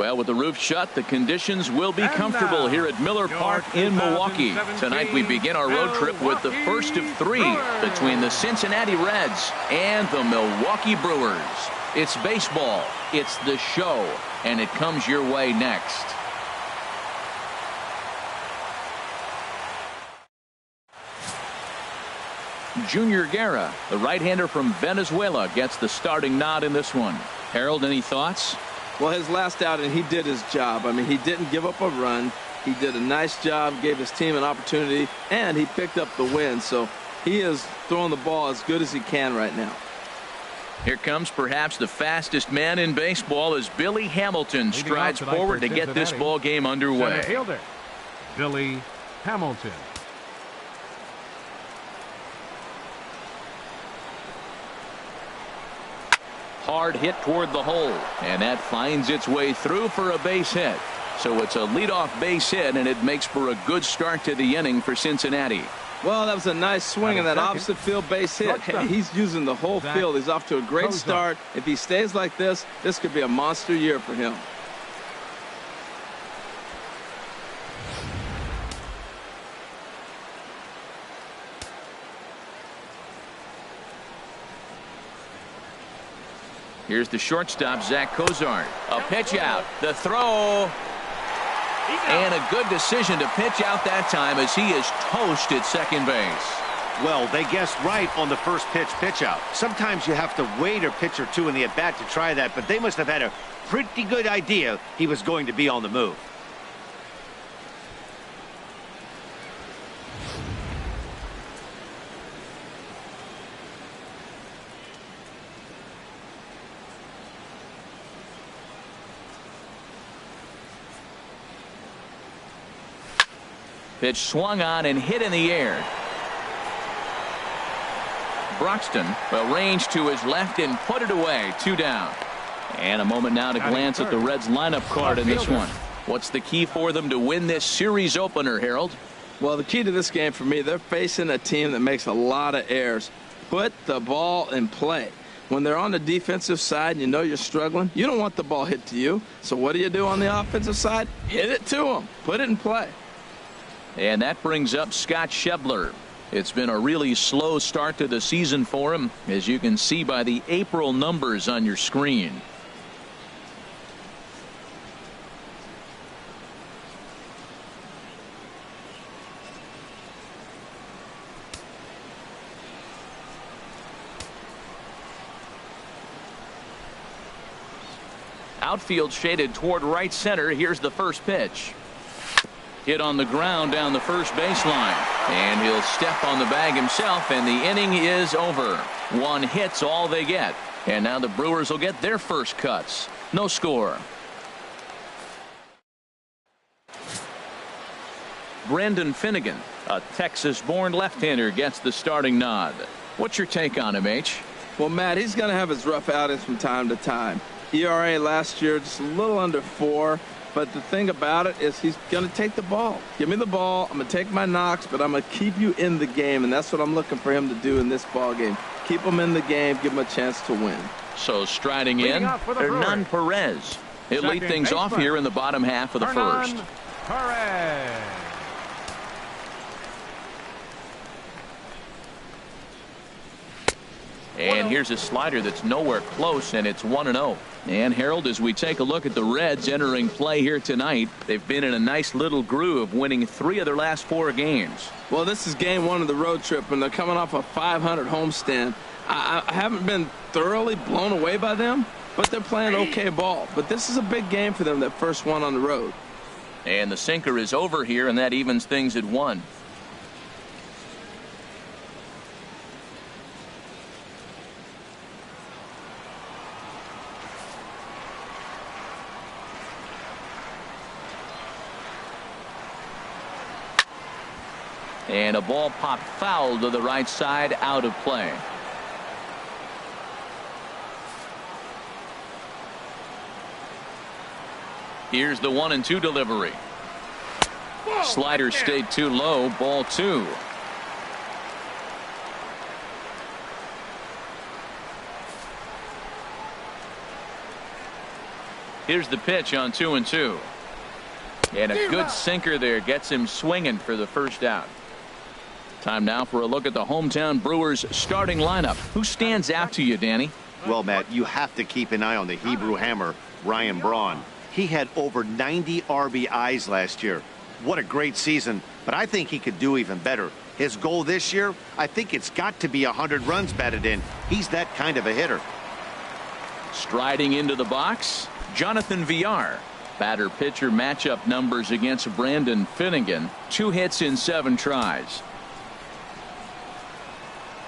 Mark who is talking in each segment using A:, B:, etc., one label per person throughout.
A: Well, with the roof shut, the conditions will be comfortable here at Miller Park in Milwaukee. Tonight we begin our road trip with the first of 3 between the Cincinnati Reds and the Milwaukee Brewers. It's baseball, it's the show, and it comes your way next. Junior Guerra, the right-hander from Venezuela, gets the starting nod in this one. Harold, any thoughts?
B: Well, his last outing, he did his job. I mean, he didn't give up a run. He did a nice job, gave his team an opportunity, and he picked up the win. So he is throwing the ball as good as he can right now.
A: Here comes perhaps the fastest man in baseball as Billy Hamilton strides forward to get this ball game underway.
C: Center fielder, Billy Hamilton.
A: Hard hit toward the hole, and that finds its way through for a base hit. So it's a leadoff base hit, and it makes for a good start to the inning for Cincinnati.
B: Well, that was a nice swing in that opposite field base hit. Hey, he's using the whole field. He's off to a great start. If he stays like this could be a monster year for him.
A: Here's the shortstop, Zach Cozart. A pitch out. The throw. And a good decision to pitch out that time as he is toast at second base.
D: Well, they guessed right on the first pitch out. Sometimes you have to wait a pitch or two in the at-bat to try that, but they must have had a pretty good idea he was going to be on the move.
A: Pitch swung on and hit in the air. Broxton will range to his left and put it away. 2 down. And a moment now to glance at the Reds lineup card in this one. What's the key for them to win this series opener, Harold?
B: Well, the key to this game for me, they're facing a team that makes a lot of errors. Put the ball in play. When they're on the defensive side and you know you're struggling, you don't want the ball hit to you. So what do on the offensive side? Hit it to them. Put it in play.
A: And that brings up Scott Schebler. It's been a really slow start to the season for him, as you can see by the April numbers on your screen. Outfield shaded toward right center. Here's the first pitch. Hit on the ground down the first baseline, and he'll step on the bag himself, and the inning is over. 1 hit's all they get, and now the Brewers will get their first cuts. No score. Brendan Finnegan, a Texas-born left-hander, gets the starting nod. What's your take on him, H?
B: Well, Matt, he's going to have his rough outings from time to time. ERA last year just a little under 4. But the thing about it is he's going to take the ball. Give me the ball. I'm going to take my knocks, but I'm going to keep you in the game, and that's what I'm looking for him to do in this ball game. Keep him in the game, give him a chance to win.
A: So striding in, Hernan Perez. He'll lead things off here in the bottom half of the first.
C: Perez.
A: And here's a slider that's nowhere close, and it's 1-0. And Harold, as we take a look at the Reds entering play here tonight, they've been in a nice little groove, winning 3 of their last 4 games.
B: Well, this is game 1 of the road trip, and they're coming off a 500 homestand. I haven't been thoroughly blown away by them, but they're playing okay ball. But this is a big game for them, that first one on the road.
A: And the sinker is over here, and that evens things at 1. And a ball popped foul to the right side, out of play. Here's the 1-2 delivery. Slider stayed too low, ball 2. Here's the pitch on 2-2. And a good sinker there gets him swinging for the first out. Time now for a look at the hometown Brewers starting lineup. Who stands out to you, Danny?
D: Well, Matt, you have to keep an eye on the Hebrew Hammer, Ryan Braun. He had over 90 RBIs last year. What a great season, but I think he could do even better. His goal this year, I think it's got to be 100 runs batted in. He's that kind of a hitter.
A: Striding into the box, Jonathan Villar. Batter-pitcher matchup numbers against Brandon Finnegan. 2 hits in 7 tries.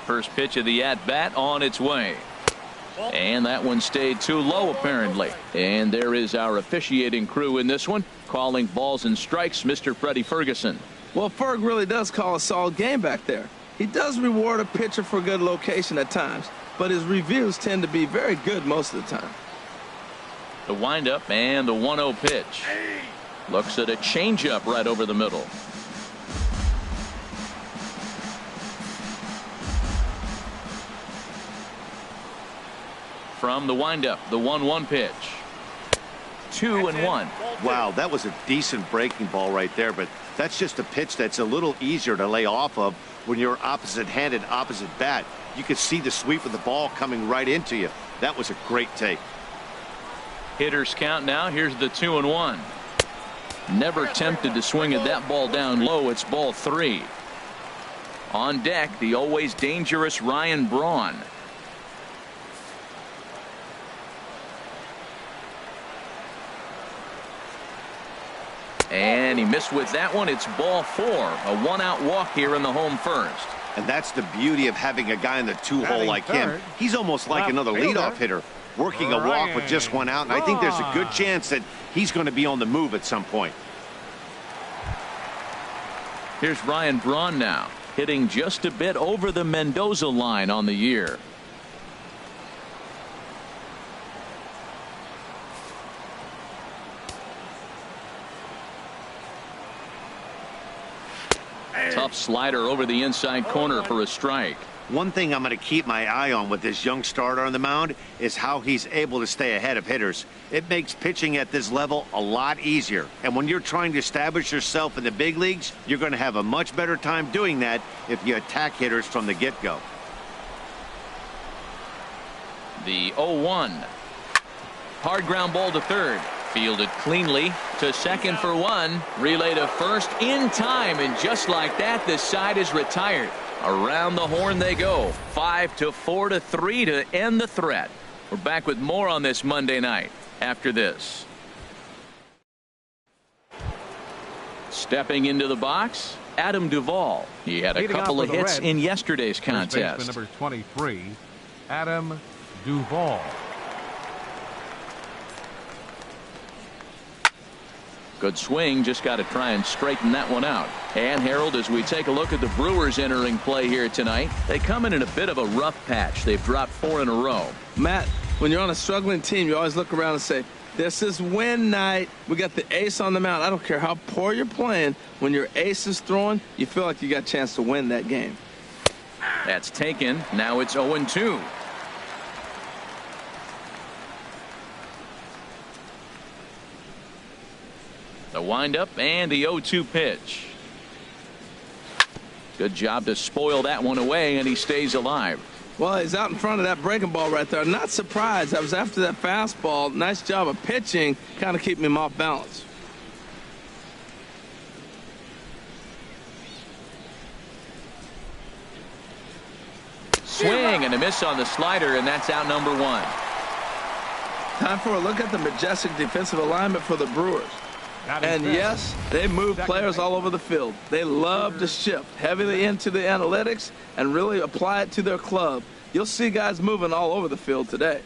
A: First pitch of the at-bat on its way. And that one stayed too low, apparently. And there is our officiating crew in this one, calling balls and strikes, Mr. Freddie Ferguson.
B: Well, Ferg really does call a solid game back there. He does reward a pitcher for good location at times, but his reviews tend to be very good most of the time.
A: The windup and the 1-0 pitch. Looks at a changeup right over the middle. From the windup, the 1-1 pitch. 2-1.
D: Wow, that was a decent breaking ball right there, but that's just a pitch that's a little easier to lay off of when you're opposite-handed, opposite bat. You could see the sweep of the ball coming right into you. That was a great take.
A: Hitters count now. Here's the 2-1. Never tempted to swing at that ball down low. It's ball 3. On deck, the always dangerous Ryan Braun. And he missed with that one. It's ball 4. A 1-out walk here in the home first.
D: And that's the beauty of having a guy in the 2-hole like him. He's almost like another leadoff hitter, working a walk with just 1 out. And I think there's a good chance that he's going to be on the move at some point.
A: Here's Ryan Braun now, hitting just a bit over the Mendoza line on the year. Tough slider over the inside corner for a strike.
D: One thing I'm going to keep my eye on with this young starter on the mound is how he's able to stay ahead of hitters. It makes pitching at this level a lot easier. And when you're trying to establish yourself in the big leagues, you're going to have a much better time doing that if you attack hitters from the get-go.
A: The 0-1. Hard ground ball to third. Fielded cleanly to second for 1. Relay to first in time, and just like that, this side is retired. Around the horn they go. 5-4-3 to end the threat. We're back with more on this Monday night after this. Stepping into the box, Adam Duvall. He had a couple of hits in yesterday's contest.
C: Number 23, Adam Duvall.
A: Good swing, just got to try and straighten that one out. And Harold, as we take a look at the Brewers entering play here tonight, they come in a bit of a rough patch. They've dropped 4 in a row.
B: Matt, when you're on a struggling team, you always look around and say, this is win night. We got the ace on the mound. I don't care how poor you're playing. When your ace is throwing, you feel like you got a chance to win that game.
A: That's taken. Now it's 0-2. The windup and the 0-2 pitch. Good job to spoil that one away, and he stays alive.
B: Well, he's out in front of that breaking ball right there. Not surprised. I was after that fastball. Nice job of pitching, kind of keeping him off balance.
A: Swing and a miss on the slider, and that's out number 1.
B: Time for a look at the majestic defensive alignment for the Brewers. And yes, they move players all over the field. They love to shift heavily into the analytics and really apply it to their club. You'll see guys moving all over the field today.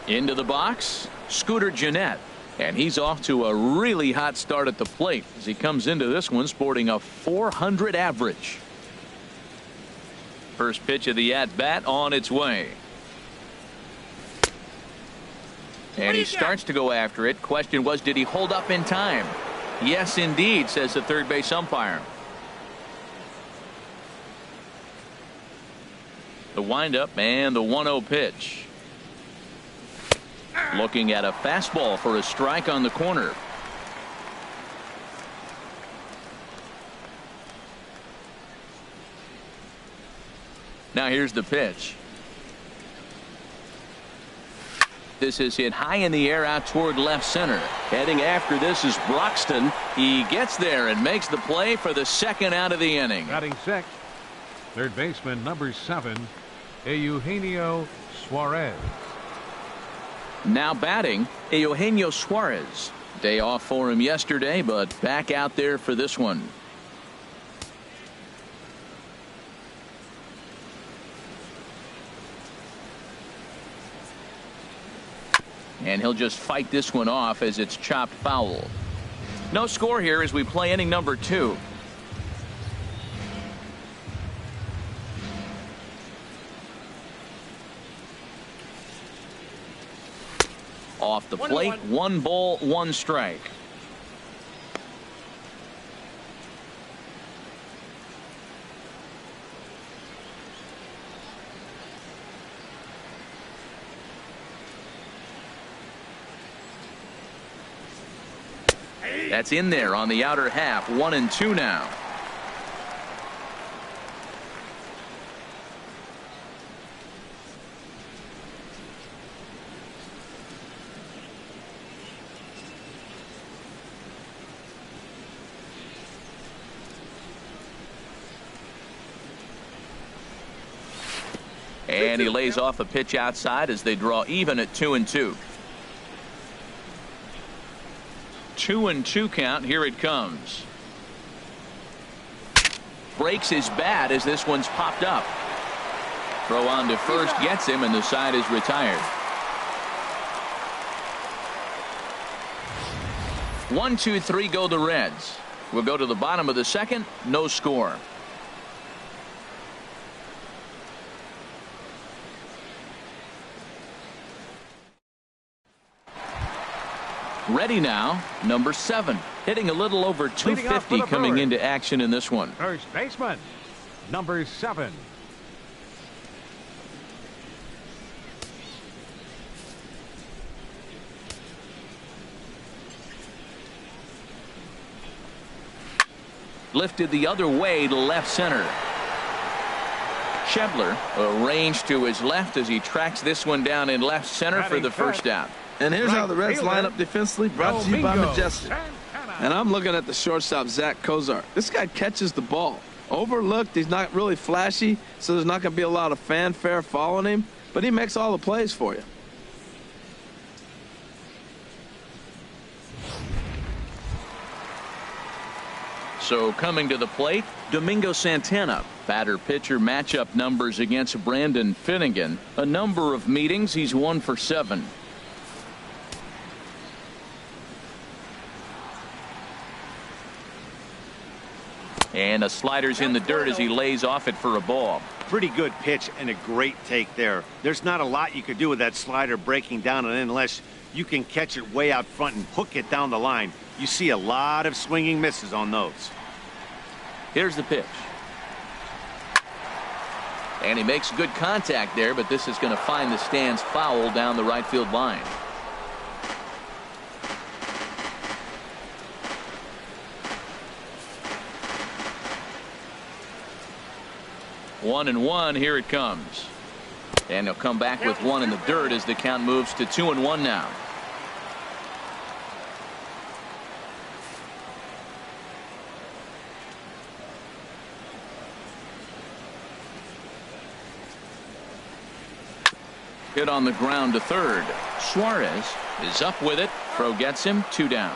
A: Into the box, Scooter Gennett. And he's off to a really hot start at the plate as he comes into this one sporting a .400 average. First pitch of the at-bat on its way. And he starts to go after it. Question was, did he hold up in time? Yes, indeed, says the third base umpire. The windup and the 1-0 pitch. Looking at a fastball for a strike on the corner. Now here's the pitch. This is hit high in the air out toward left center. Heading after this is Broxton. He gets there and makes the play for the second out of the inning.
C: Batting sixth, third baseman number 7, Eugenio Suarez.
A: Now batting, Eugenio Suarez. Day off for him yesterday, but back out there for this one. And he'll just fight this one off as it's chopped foul. No score here as we play inning number 2. Off the plate, 1 ball, 1 strike. That's in there on the outer half. 1-2 now. And he lays off a pitch outside as they draw even at 2-2. 2-2 count. Here it comes. Breaks his bat as this one's popped up. Throw on to first gets him, and the side is retired. 1-2-3 go the Reds. We'll go to the bottom of the second. No score. Ready now, number 7, hitting a little over 250 coming into action in this one.
C: First baseman, number 7.
A: Lifted the other way to left center. Schebler arranged to his left as he tracks this one down in left center for the first out.
B: And here's how the Reds line up defensively, brought to you by Majestic. And I'm looking at the shortstop, Zach Kozar. This guy catches the ball. Overlooked, he's not really flashy, so there's not going to be a lot of fanfare following him, but he makes all the plays for you.
A: So coming to the plate, Domingo Santana. Batter-pitcher matchup numbers against Brandon Finnegan. A number of meetings, he's 1 for 7. And a slider's in the dirt as he lays off it for a ball.
D: Pretty good pitch and a great take there. There's not a lot you could do with that slider breaking down, and unless you can catch it way out front and hook it down the line, you see a lot of swinging misses on those.
A: Here's the pitch. And he makes good contact there, but this is going to find the stands foul down the right field line. One and one. Here it comes. And he'll come back with one in the dirt as the count moves to 2-1 now. Hit on the ground to third. Suarez is up with it. Throw gets him. 2 down.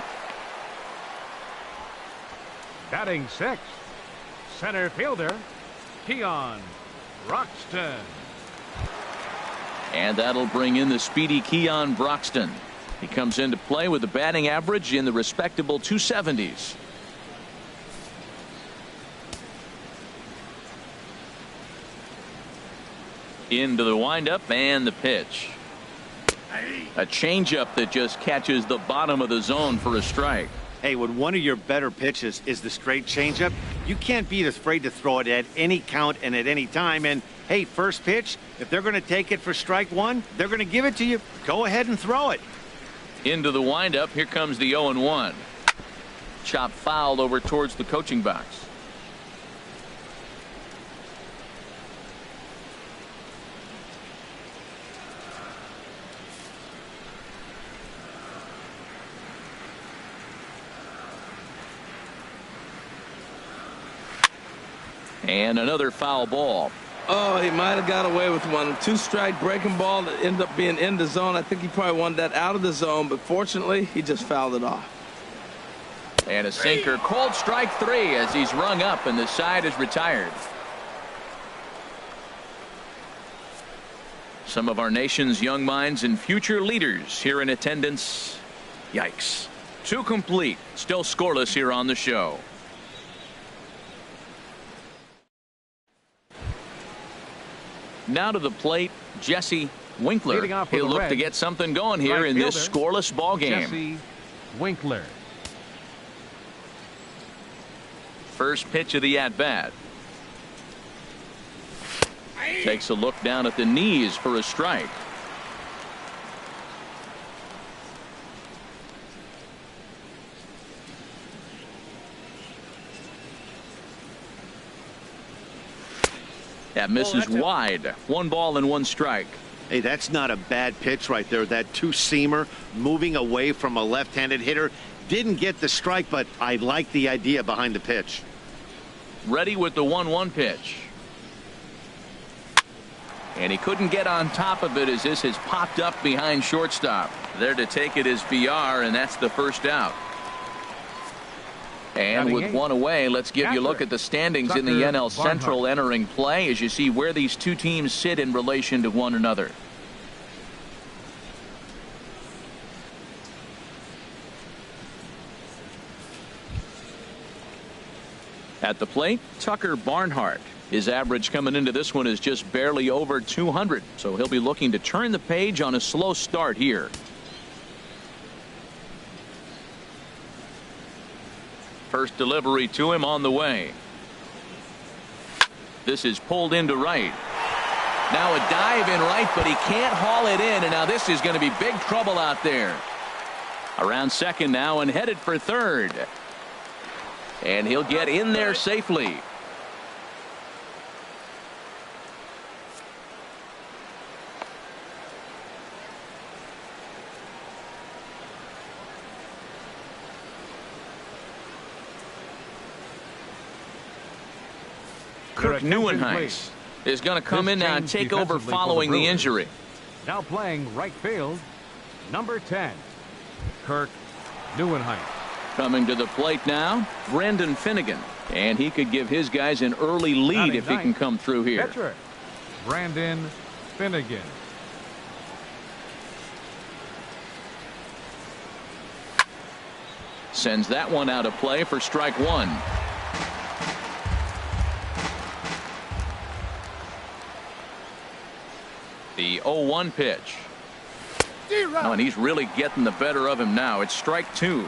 C: Batting sixth, center fielder, Keon Broxton.
A: And that'll bring in the speedy Keon Broxton. He comes into play with a batting average in the respectable 270s. Into the windup and the pitch. A changeup that just catches the bottom of the zone for a strike.
D: Hey, when one of your better pitches is the straight changeup, You can't be afraid to throw it at any count and at any time. And, hey, first pitch, if they're going to take it for strike one, they're going to give it to you. Go ahead and throw it.
A: Into the windup. Here comes the 0-1. Chop fouled over towards the coaching box. And another foul ball.
B: Oh, he might have got away with one. 2-strike breaking ball that ended up being in the zone. I think he probably wanted that out of the zone, but fortunately, he just fouled it off.
A: And a sinker, called strike 3 as he's rung up and the side is retired. Some of our nation's young minds and future leaders here in attendance. Yikes. 2 complete. Still scoreless here on the show. Now to the plate, Jesse Winkler. He'll look to get something going here in this scoreless ball game.
C: Jesse Winkler.
A: First pitch of the at-bat. Takes a look down at the knees for a strike. That misses wide. 1 ball and 1 strike.
D: Hey, that's not a bad pitch right there. That 2-seamer moving away from a left-handed hitter. Didn't get the strike, but I like the idea behind the pitch.
A: Ready with the 1-1 pitch. And he couldn't get on top of it as this has popped up behind shortstop. There to take it is VR, and that's the first out. And with 1 away, let's give you a look at the standings in the NL Central entering play as you see where these 2 teams sit in relation to one another. At the plate, Tucker Barnhart. His average coming into this one is just barely over 200, so he'll be looking to turn the page on a slow start here. First delivery to him on the way. This is pulled into right. Now a dive in right, but he can't haul it in, and now this is going to be big trouble out there. Around second now and headed for third. And he'll get in there safely. Kirk Neuenhuis is going to come in now and take over following the injury.
C: Now playing right field, number 10, Kirk Neuenhuis.
A: Coming to the plate now, Brendan Finnegan. And he could give his guys an early lead if he can come through here.
C: Catcher, Brandon Finnegan.
A: Sends that one out of play for strike 1. The 0-1 pitch. Oh, and he's really getting the better of him now. It's strike 2.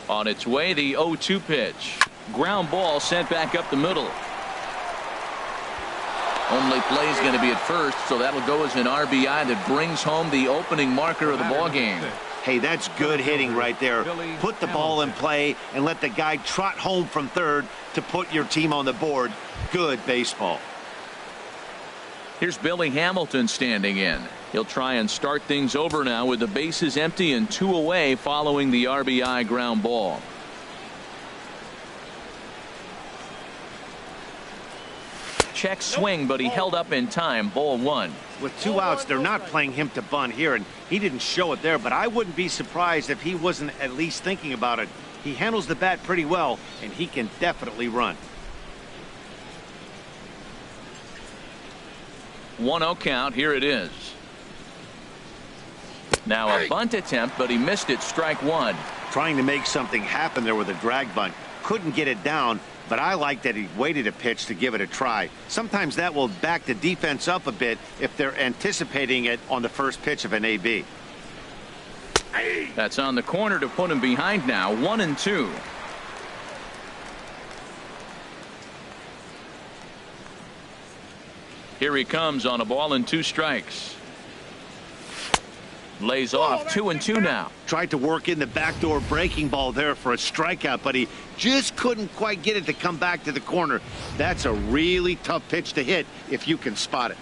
A: On its way, the 0-2 pitch. Ground ball sent back up the middle. Only play is going to be at first, so that'll go as an RBI that brings home the opening marker of the ball game.
D: Hey, that's good hitting right there. Put the ball in play and let the guy trot home from third to put your team on the board. Good baseball.
A: Here's Billy Hamilton standing in. He'll try and start things over now with the bases empty and 2 away following the RBI ground ball. Check swing, but he held up in time. Ball 1.
D: With 2 outs, they're not playing him to bunt here, and he didn't show it there, but I wouldn't be surprised if he wasn't at least thinking about it. He handles the bat pretty well, and he can definitely run.
A: 1-0 count. Here it is. Now a bunt attempt, but he missed it. Strike 1.
D: Trying to make something happen there with a drag bunt. Couldn't get it down, but I like that he waited a pitch to give it a try. Sometimes that will back the defense up a bit if they're anticipating it on the first pitch of an AB.
A: That's on the corner to put him behind now. 1-2. Here he comes on a ball and 2 strikes. Lays off 2-2 now.
D: Tried to work in the backdoor breaking ball there for a strikeout, but he just couldn't quite get it to come back to the corner. That's a really tough pitch to hit if you can spot it.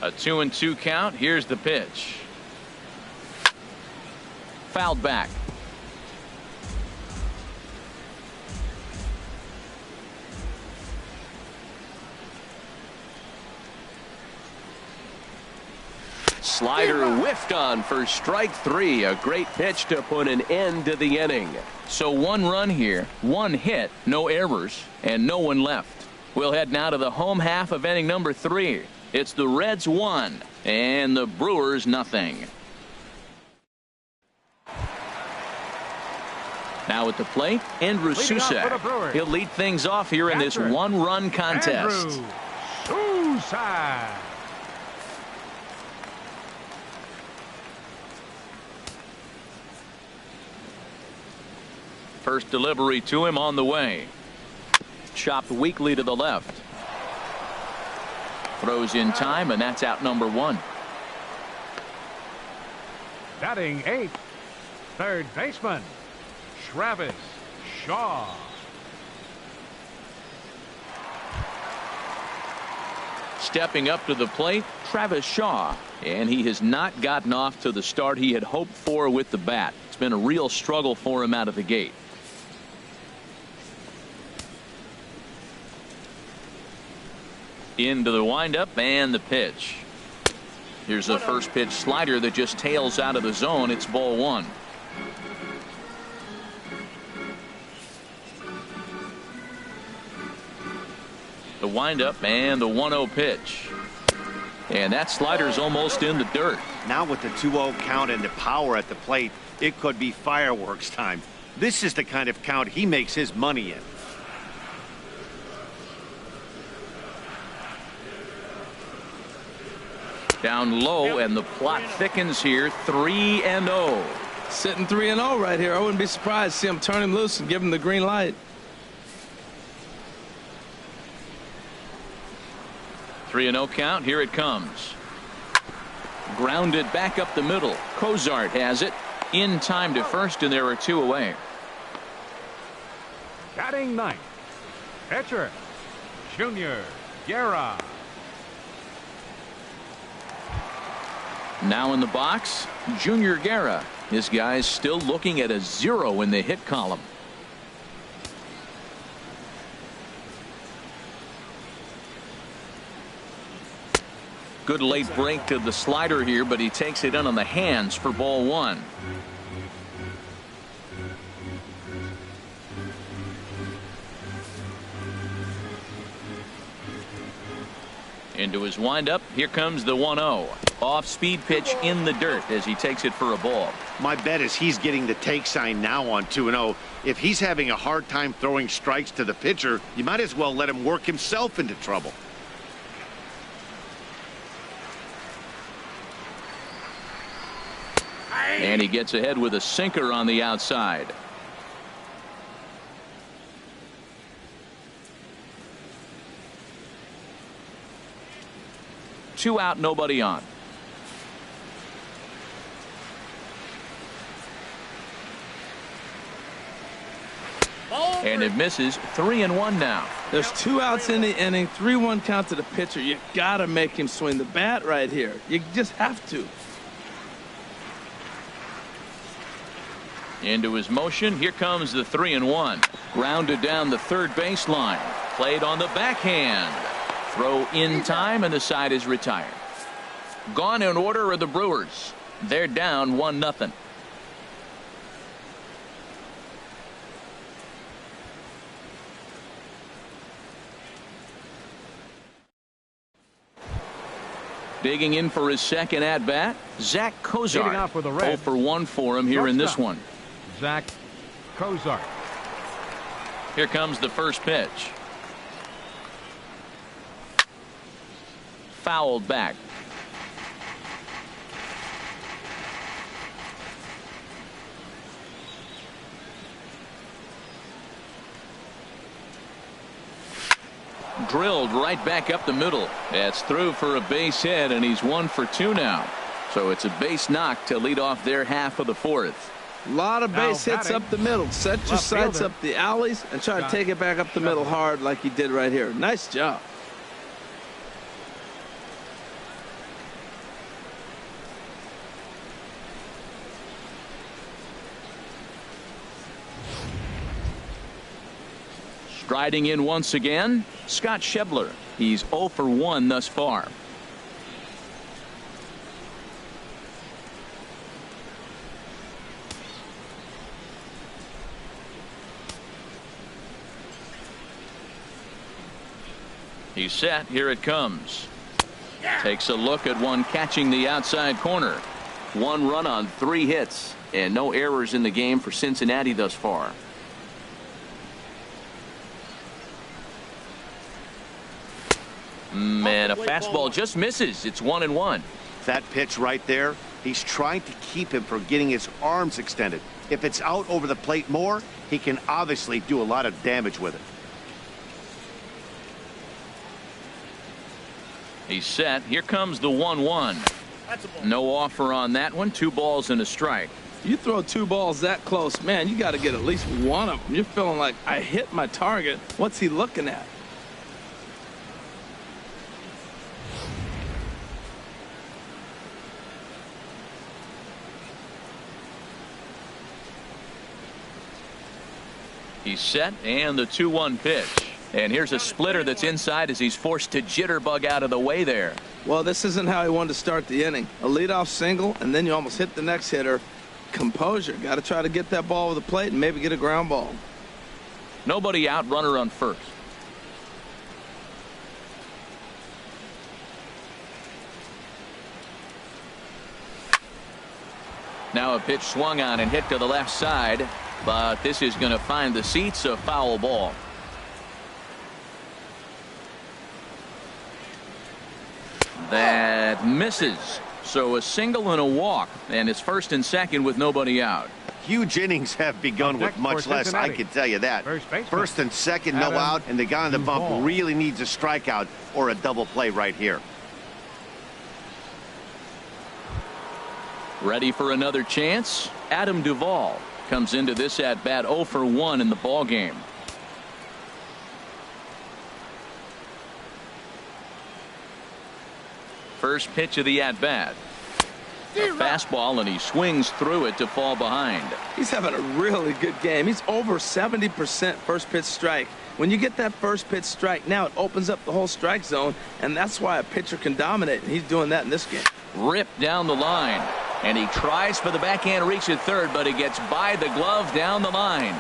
A: A 2-2 count. Here's the pitch. Fouled back. Slider whiffed on for strike 3. A great pitch to put an end to the inning. So 1 run here, 1 hit, no errors, and no one left. We'll head now to the home half of inning number 3. It's the Reds 1 and the Brewers nothing. Now at the plate, Andrew Susak. He'll lead things off here in this 1-run contest.
C: Andrew Susak.
A: First delivery to him on the way. Chopped weakly to the left. Throws in time, and that's out number 1.
C: Batting 8th, third baseman, Travis Shaw.
A: Stepping up to the plate, Travis Shaw, and he has not gotten off to the start he had hoped for with the bat. It's been a real struggle for him out of the gate. Into the windup and the pitch. Here's a first pitch slider that just tails out of the zone. It's ball 1. The windup and the 1-0 pitch. And that slider's almost in the dirt.
D: Now with the 2-0 count and the power at the plate, it could be fireworks time. This is the kind of count he makes his money in.
A: Down low, and the plot thickens here. 3-0.
B: Sitting 3-0 right here. I wouldn't be surprised to see him turn him loose and give him the green light.
A: 3-0 count. Here it comes. Grounded back up the middle. Cozart has it. In time to first, and there are 2 away.
C: Batting 9th, pitcher, Junior Guerra.
A: Now in the box, Junior Guerra. His guy's still looking at a 0 in the hit column. Good late break to the slider here, but he takes it in on the hands for ball 1. Into his windup. Here comes the 1-0. Off-speed pitch in the dirt as he takes it for a ball.
D: My bet is he's getting the take sign now on 2-0. If he's having a hard time throwing strikes to the pitcher, you might as well let him work himself into trouble.
A: And he gets ahead with a sinker on the outside. Two out, nobody on. And it misses. 3-1 now.
B: There's 2 outs in the inning. 3-1 count to the pitcher. You gotta make him swing the bat right here. You just have to.
A: Into his motion. Here comes the 3-1. Grounded down the third baseline. Played on the backhand. Throw in time, and the side is retired. Gone in order are the Brewers. They're down 1-0. Digging in for his second at bat, Zach Cozart. 0 for 1 for him here in this one.
C: Zach Cozart.
A: Here comes the first pitch. Fouled back. Drilled right back up the middle. It's through for a base hit, and he's 1 for 2 now. So it's a base knock to lead off their half of the fourth.
B: A lot of base hits up the middle. Set your sights up the alleys and try to take it back up the middle hard like he did right here. Nice job.
A: Striding in once again, Scott Schebler. He's 0 for 1 thus far. He's set. Here it comes. Takes a look at one catching the outside corner. 1 run on 3 hits, and no errors in the game for Cincinnati thus far. Man, a fastball just misses. It's 1-1.
D: That pitch right there, he's trying to keep him from getting his arms extended. If it's out over the plate more, he can obviously do a lot of damage with it.
A: He's set. Here comes the 1-1. No offer on that one. 2 balls and a strike.
B: You throw 2 balls that close, man, you got to get at least one of them. You're feeling like, I hit my target. What's he looking at?
A: He's set, and the 2-1 pitch. And here's a splitter that's inside as he's forced to jitterbug out of the way there.
B: Well, this isn't how he wanted to start the inning. A leadoff single, and then you almost hit the next hitter. Composure. Got to try to get that ball over the plate and maybe get a ground ball.
A: Nobody out, runner on first. Now a pitch swung on and hit to the left side, but this is going to find the seats, a foul ball. That misses. So a single and a walk, and it's 1st and 2nd with nobody out.
D: Huge innings have begun with much less, I can tell you that. 1st and 2nd, no out, and the guy on the bump really needs a strikeout or a double play right here.
A: Ready for another chance? Adam Duvall comes into this at bat 0 for 1 in the ball game. First pitch of the at bat. A fastball, and he swings through it to fall behind.
B: He's having a really good game. He's over 70% first pitch strike. When you get that first pitch strike, now it opens up the whole strike zone, and that's why a pitcher can dominate, and he's doing that in this game.
A: Ripped down the line, and he tries for the backhand reach at third, but he gets by the glove down the line.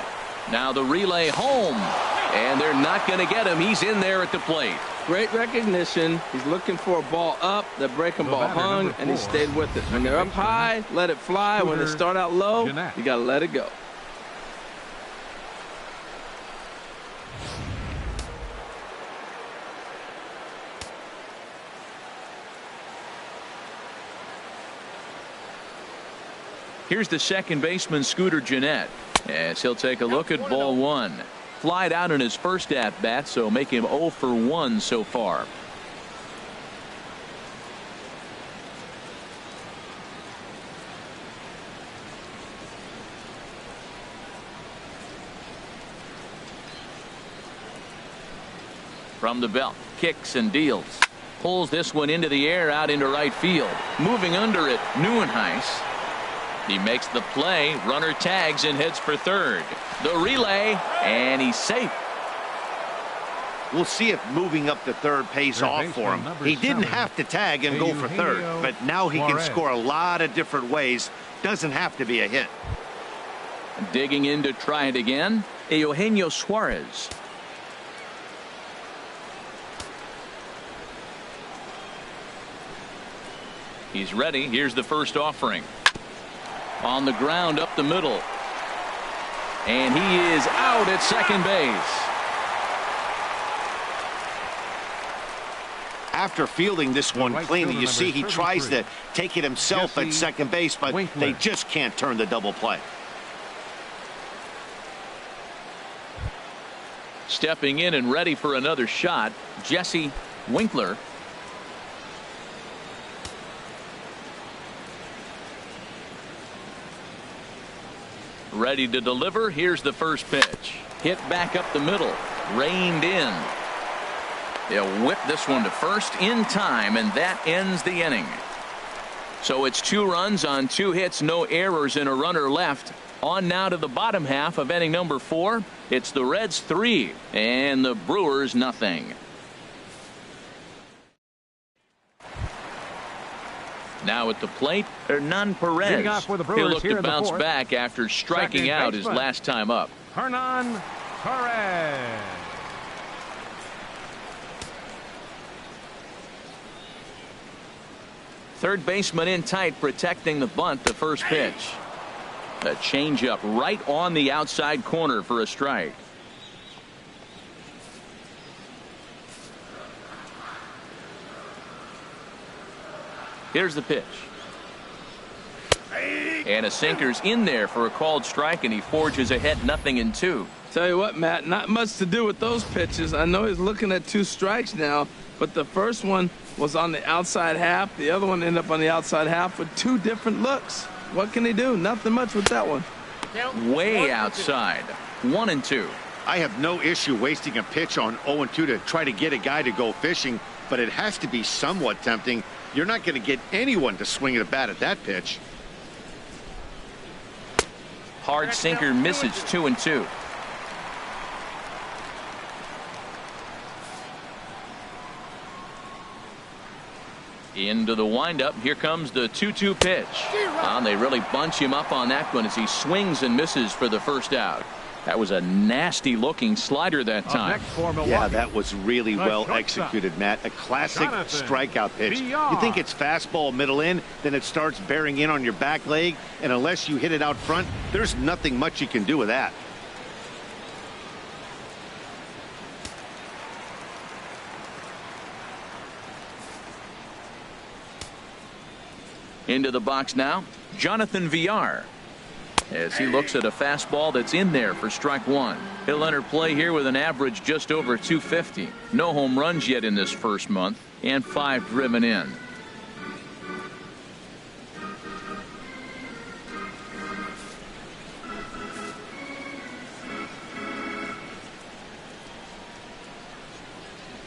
A: Now the relay home, and they're not going to get him. He's in there at the plate.
B: Great recognition. He's looking for a ball up. The breaking ball hung, and he stayed with it. When they're up high, let it fly. When they start out low, you got to let it go.
A: Here's the second baseman, Scooter Gennett, as he'll take a look at ball 1. Flied out in his first at bat, so make him 0 for 1 so far. From the belt, kicks and deals. Pulls this one into the air out into right field. Moving under it, Neuenhuis. He makes the play, runner tags and heads for third. The relay, and he's safe.
D: We'll see if moving up to third pays off for him. He didn't have to tag and go for third, but now he can score a lot of different ways. Doesn't have to be a hit.
A: Digging in to try it again, Eugenio Suarez. He's ready. Here's the first offering. On the ground up the middle. And he is out at second base.
D: After fielding this one cleanly, you see he tries to take it himself at second base, but they just can't turn the double play.
A: Stepping in and ready for another shot, Jesse Winkler. Ready to deliver. Here's the first pitch. Hit back up the middle. Reined in. They'll whip this one to first in time, and that ends the inning. So it's 2 runs on 2 hits, no errors, and a runner left. On now to the bottom half of inning number 4. It's the Reds 3 and the Brewers nothing. Now at the plate, Hernan Perez. He'll look to bounce back after striking out his last time up.
C: Hernan Perez.
A: Third baseman in tight, protecting the bunt. The first pitch. A changeup right on the outside corner for a strike. Here's the pitch. And a sinker's in there for a called strike, and he forges ahead 0-2.
B: Tell you what, Matt, not much to do with those pitches. I know he's looking at 2 strikes now, but the first one was on the outside half. The other one ended up on the outside half with 2 different looks. What can he do? Nothing much with that one.
A: Way outside. 1-2.
D: I have no issue wasting a pitch on 0-2 to try to get a guy to go fishing, but it has to be somewhat tempting. You're not going to get anyone to swing at a bat at that pitch.
A: Hard sinker misses. 2-2. Into the windup. Here comes the 2-2 pitch. And they really bunch him up on that one as he swings and misses for the first out. That was a nasty looking slider that time.
D: Yeah, that was really well executed, Matt. A classic strikeout pitch. You think it's fastball middle in, then it starts bearing in on your back leg, and unless you hit it out front, there's nothing much you can do with that.
A: Into the box now, Jonathan Villar, as he looks at a fastball that's in there for strike 1. He'll enter play here with an average just over 250. No home runs yet in this first month, and 5 driven in.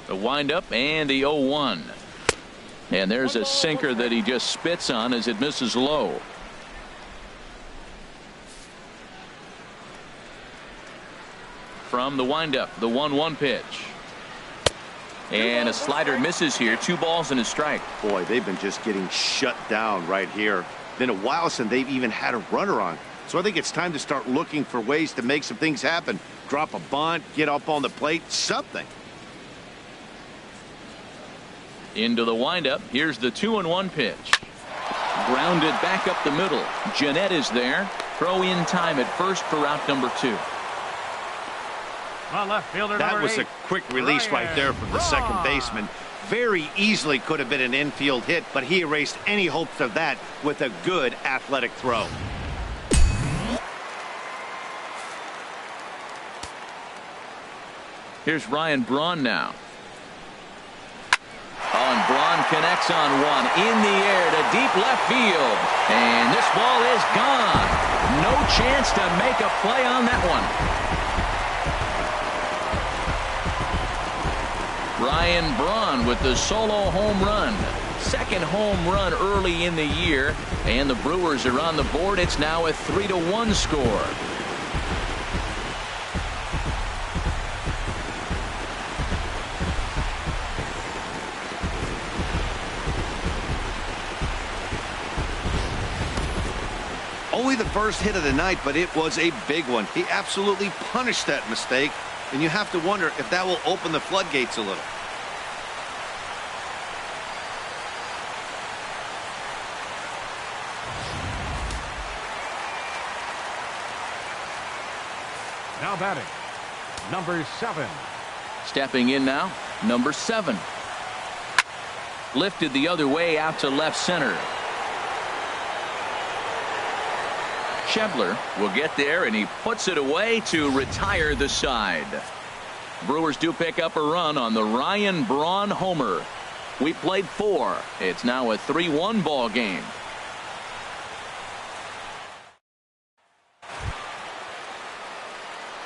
A: The windup and the 0-1. And there's a sinker that he just spits on as it misses low. From the windup, the 1-1 pitch. And a slider misses here. 2 balls and a strike.
D: Boy, they've been just getting shut down right here. Been a while since they've even had a runner on. So I think it's time to start looking for ways to make some things happen. Drop a bunt, get up on the plate, something.
A: Into the windup. Here's the 2-1 pitch. Grounded back up the middle. Jeanette is there. Throw in time at first for out number 2.
C: Left fielder,
D: that was a quick release right there from the second baseman. Very easily could have been an infield hit, but he erased any hopes of that with a good athletic throw.
A: Here's Ryan Braun now. Oh, and Braun connects on one in the air to deep left field. And this ball is gone. No chance to make a play on that one. Ryan Braun with the solo home run. Second home run early in the year. And the Brewers are on the board. It's now a 3-1 score.
D: Only the first hit of the night, but it was a big one. He absolutely punished that mistake, and you have to wonder if that will open the floodgates a little.
C: Now batting, number 7.
A: Stepping in now, number 7. Lifted the other way out to left center. Schebler will get there, and he puts it away to retire the side. Brewers do pick up a run on the Ryan Braun homer. We played 4. It's now a 3-1 ball game.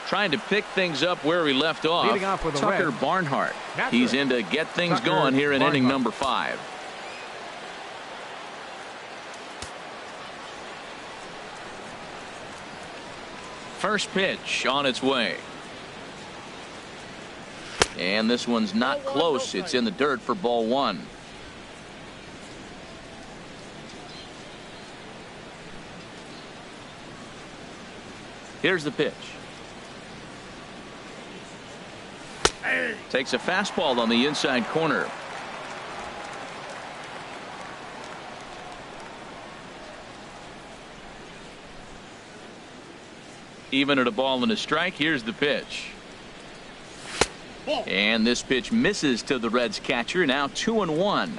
A: Trying to pick things up where we left off.
C: Leading off with
A: Tucker
C: Reds.
A: Barnhart.
C: Catcher.
A: He's in to get things
C: Tucker
A: going here in inning
C: Barnhart.
A: number 5. First pitch on its way. And this one's not close. It's in the dirt for ball 1. Here's the pitch. Takes a fastball on the inside corner. Even at a ball and a strike, here's the pitch. And this pitch misses to the Reds catcher. Now 2-1.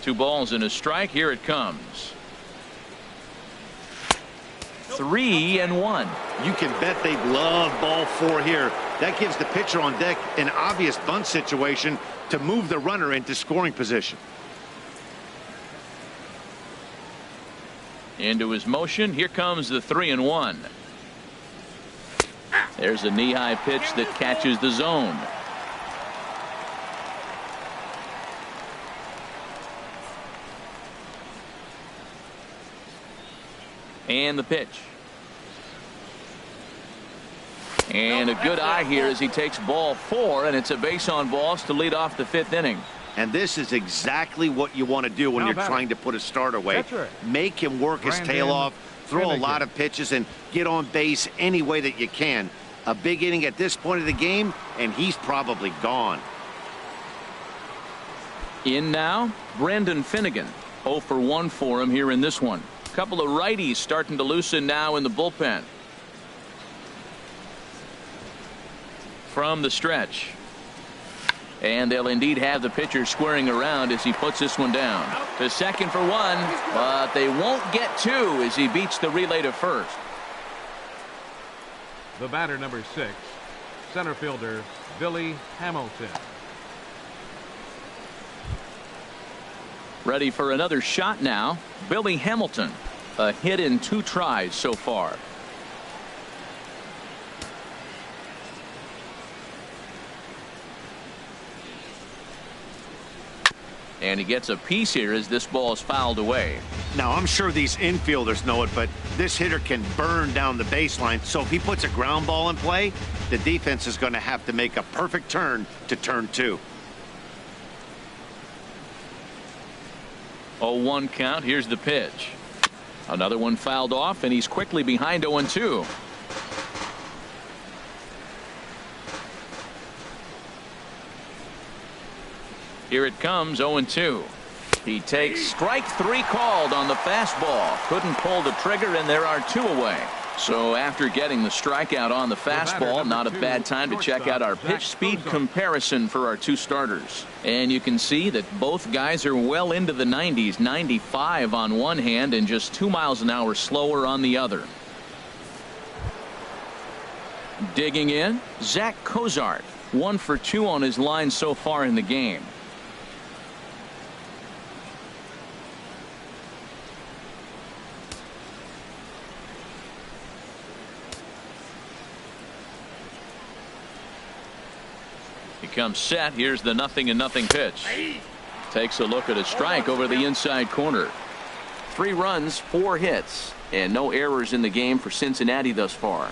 A: Two balls and a strike. Here it comes. 3-1.
D: You can bet they love ball 4 here. That gives the pitcher on deck an obvious bunt situation to move the runner into scoring position.
A: Into his motion. Here comes the 3-1. There's a knee-high pitch that catches the zone. And the pitch. And a good eye here as he takes ball 4, and it's a base on balls to lead off the 5th inning.
D: And this is exactly what you want to do when
C: Now
D: you're
C: batting.
D: trying to put a starter away.
C: Catcher.
D: Make him work his
C: Brandon
D: tail off, throw a
C: Finnegan.
D: lot of pitches, and get on base any way that you can. A big inning at this point of the game, and he's probably gone.
A: In now, Brandon Finnegan. 0 for 1 for him here in this one. Couple of righties starting to loosen now in the bullpen. From the stretch. And they'll indeed have the pitcher squaring around as he puts this one down. To second for 1, but they won't get 2 as he beats the relay to first.
C: The batter, number 6, center fielder Billy Hamilton.
A: Ready for another shot now. Billy Hamilton. A hit in 2 tries so far. And he gets a piece here as this ball is fouled away.
D: Now, I'm sure these infielders know it, but this hitter can burn down the baseline. So if he puts a ground ball in play, the defense is going to have to make a perfect turn to turn 2.
A: 0-1 count. Here's the pitch. Another one fouled off, and he's quickly behind 0-2. Here it comes, 0-2. He takes strike 3 called on the fastball. Couldn't pull the trigger, and there are 2 away. So after getting the strikeout on the fastball, not a bad time to check out our pitch speed comparison for our 2 starters. And you can see that both guys are well into the 90s, 95 on one hand and just 2 miles an hour slower on the other. Digging in, Zach Cozart, 1 for 2 on his line so far in the game. Comes set. Here's the 0-0 pitch. Takes a look at a strike over the inside corner. 3 runs, 4 hits, and no errors in the game for Cincinnati thus far.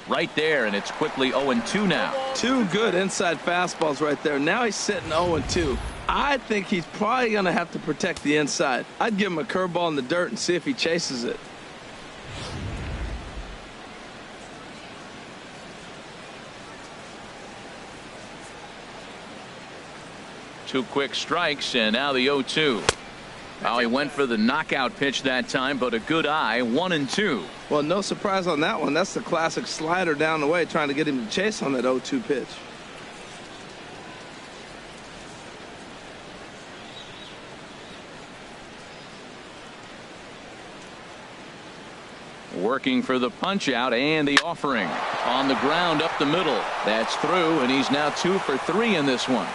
A: Right there, and it's quickly 0-2 now.
B: 2 good inside fastballs right there. Now he's sitting 0-2. I think he's probably going to have to protect the inside. I'd give him a curveball in the dirt and see if he chases it.
A: 2 quick strikes, and now the 0-2. Well, he went for the knockout pitch that time, but a good eye, 1-2.
B: Well, no surprise on that one. That's the classic slider down the way, trying to get him to chase on that 0-2 pitch.
A: Working for the punch out and the offering on the ground up the middle. That's through, and he's now 2 for 3 in this one.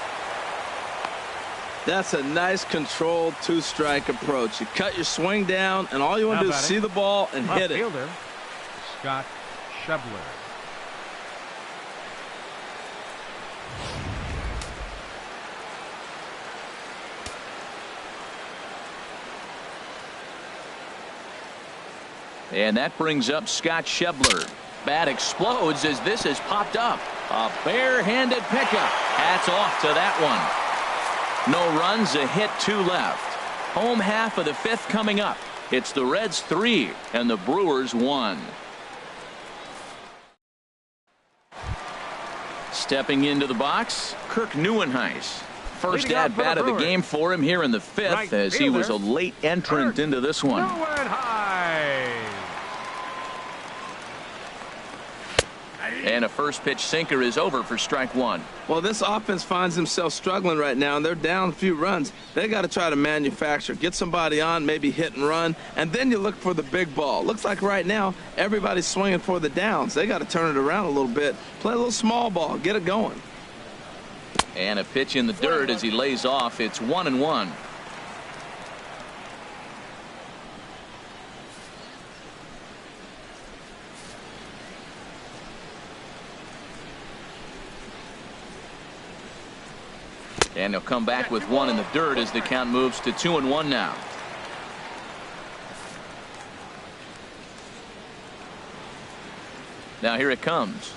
B: That's a nice controlled 2-strike approach. You cut your swing down, and all you want to do is see the ball and hit it.
C: Fielder, Scott Schebler.
A: And that brings up Scott Schebler. Bat explodes as this has popped up. A barehanded pickup. Hats off to that one. No runs, a hit, 2 left. Home half of the 5th coming up. It's the Reds 3 and the Brewers 1. Stepping into the box, Kirk Neuenhuis. First at bat of the game for him here in the 5th, as he was a late entrant into this one. And a first pitch sinker is over for strike 1.
B: Well, this offense finds themselves struggling right now, and they're down a few runs. They got to try to manufacture, get somebody on, maybe hit and run, and then you look for the big ball. Looks like right now everybody's swinging for the downs. They got to turn it around a little bit, play a little small ball, get it going.
A: And a pitch in the dirt as he lays off. It's 1-1. And he'll come back with 1 in the dirt as the count moves to 2-1 now. Now here it comes.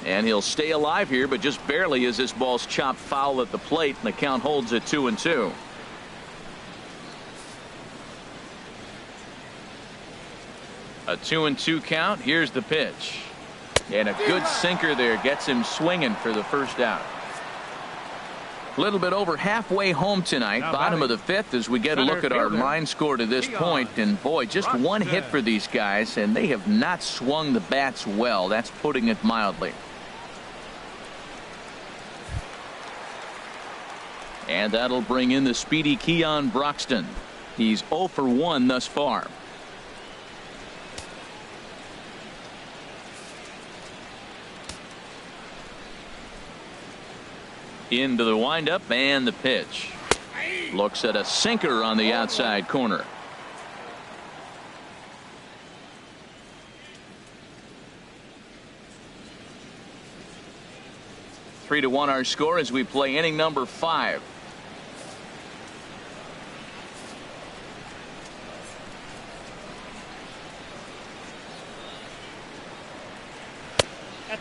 A: And he'll stay alive here, but just barely as this ball's chopped foul at the plate, and the count holds at 2-2. A 2-2 count. Here's the pitch. And a good sinker there gets him swinging for the first out. A little bit over halfway home tonight, bottom of the 5th, as we get a look at our line score to this point. And boy, just 1 hit for these guys, and they have not swung the bats well. That's putting it mildly. And that'll bring in the speedy Keon Broxton. He's 0 for 1 thus far. Into the windup and the pitch. Looks at a sinker on the outside corner. Three to 1 our score as we play inning number 5.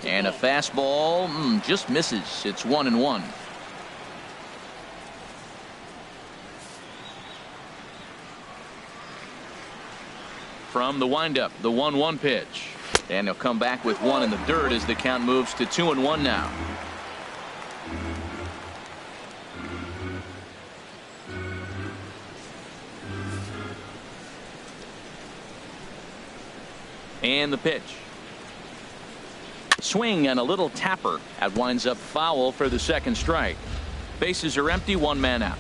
A: And a fastball just misses. It's 1-1. From the windup, the 1-1 pitch. And he'll come back with 1 in the dirt as the count moves to 2-1 now. And the pitch. Swing and a little tapper. That winds up foul for the second strike. Bases are empty, 1 man out.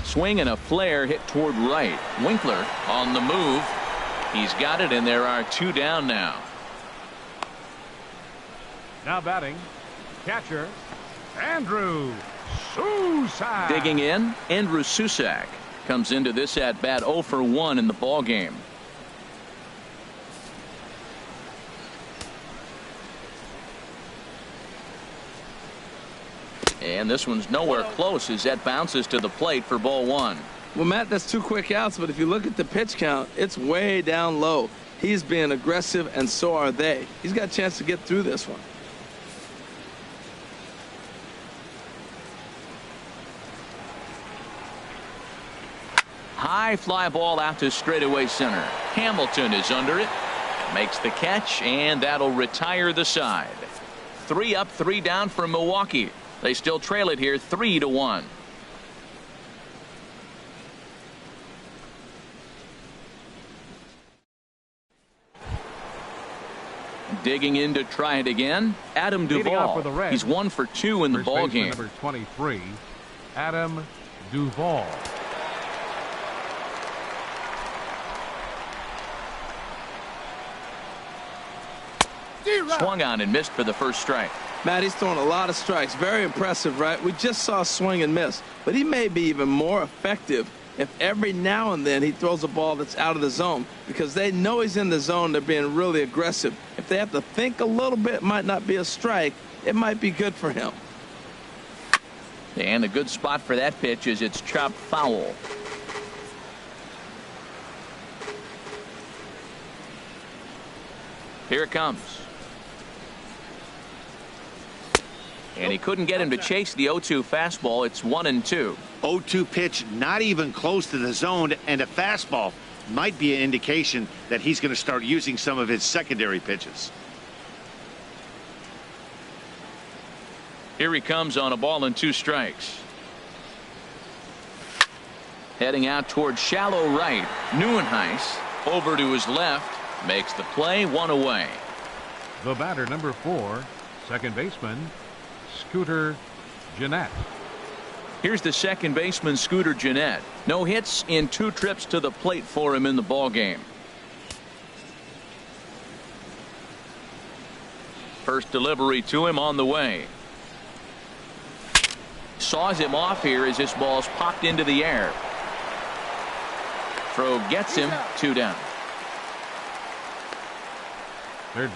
A: Swing and a flare hit toward right. Winkler on the move. He's got it, and there are 2 down now.
C: Now batting, catcher, Andrew Susac.
A: Digging in, Andrew Susac comes into this at bat 0 for 1 in the ball game. And this one's nowhere close as that bounces to the plate for ball 1.
B: Well, Matt, that's 2 quick outs, but if you look at the pitch count, it's way down low. He's being aggressive, and so are they. He's got a chance to get through this one.
A: High fly ball out to straightaway center. Hamilton is under it. Makes the catch, and that'll retire the side. 3 up, 3 down for Milwaukee. They still trail it here 3-1. Digging in to try it again, Adam Duvall. He's 1 for 2 in the ball game.
C: Number 23, Adam Duvall.
A: Swung on and missed for the first strike.
B: Matt, he's throwing a lot of strikes. Very impressive, right? We just saw swing and miss. But he may be even more effective if every now and then he throws a ball that's out of the zone, because they know he's in the zone. They're being really aggressive. If they have to think a little bit, it might not be a strike. It might be good for him.
A: And a good spot for that pitch is it's chopped foul. Here it comes. And he couldn't get him to chase the 0-2 fastball. It's 1-2.
D: 0-2 pitch, not even close to the zone, and a fastball might be an indication that he's going to start using some of his secondary pitches.
A: Here he comes on a ball and 2 strikes. Heading out towards shallow right. Neuenhuis over to his left. Makes the play, 1 away.
C: The batter, number 4, second baseman, Scooter Gennett.
A: Here's the second baseman, Scooter Gennett. No hits in 2 trips to the plate for him in the ball game. First delivery to him on the way. Saws him off here as this ball's popped into the air. Throw gets him, 2 down.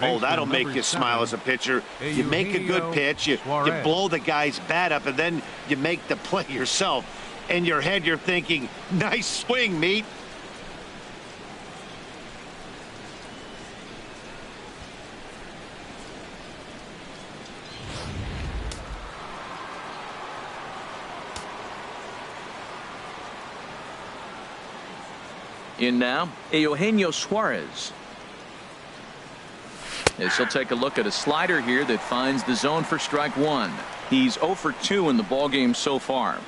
D: Oh, that'll make you smile as a pitcher. You make a good pitch, you blow the guy's bat up, and then you make the play yourself. In your head, you're thinking, nice swing, meat.
A: In now, Eugenio Suarez. As he'll take a look at a slider here that finds the zone for strike 1. He's 0 for 2 in the ball game so far.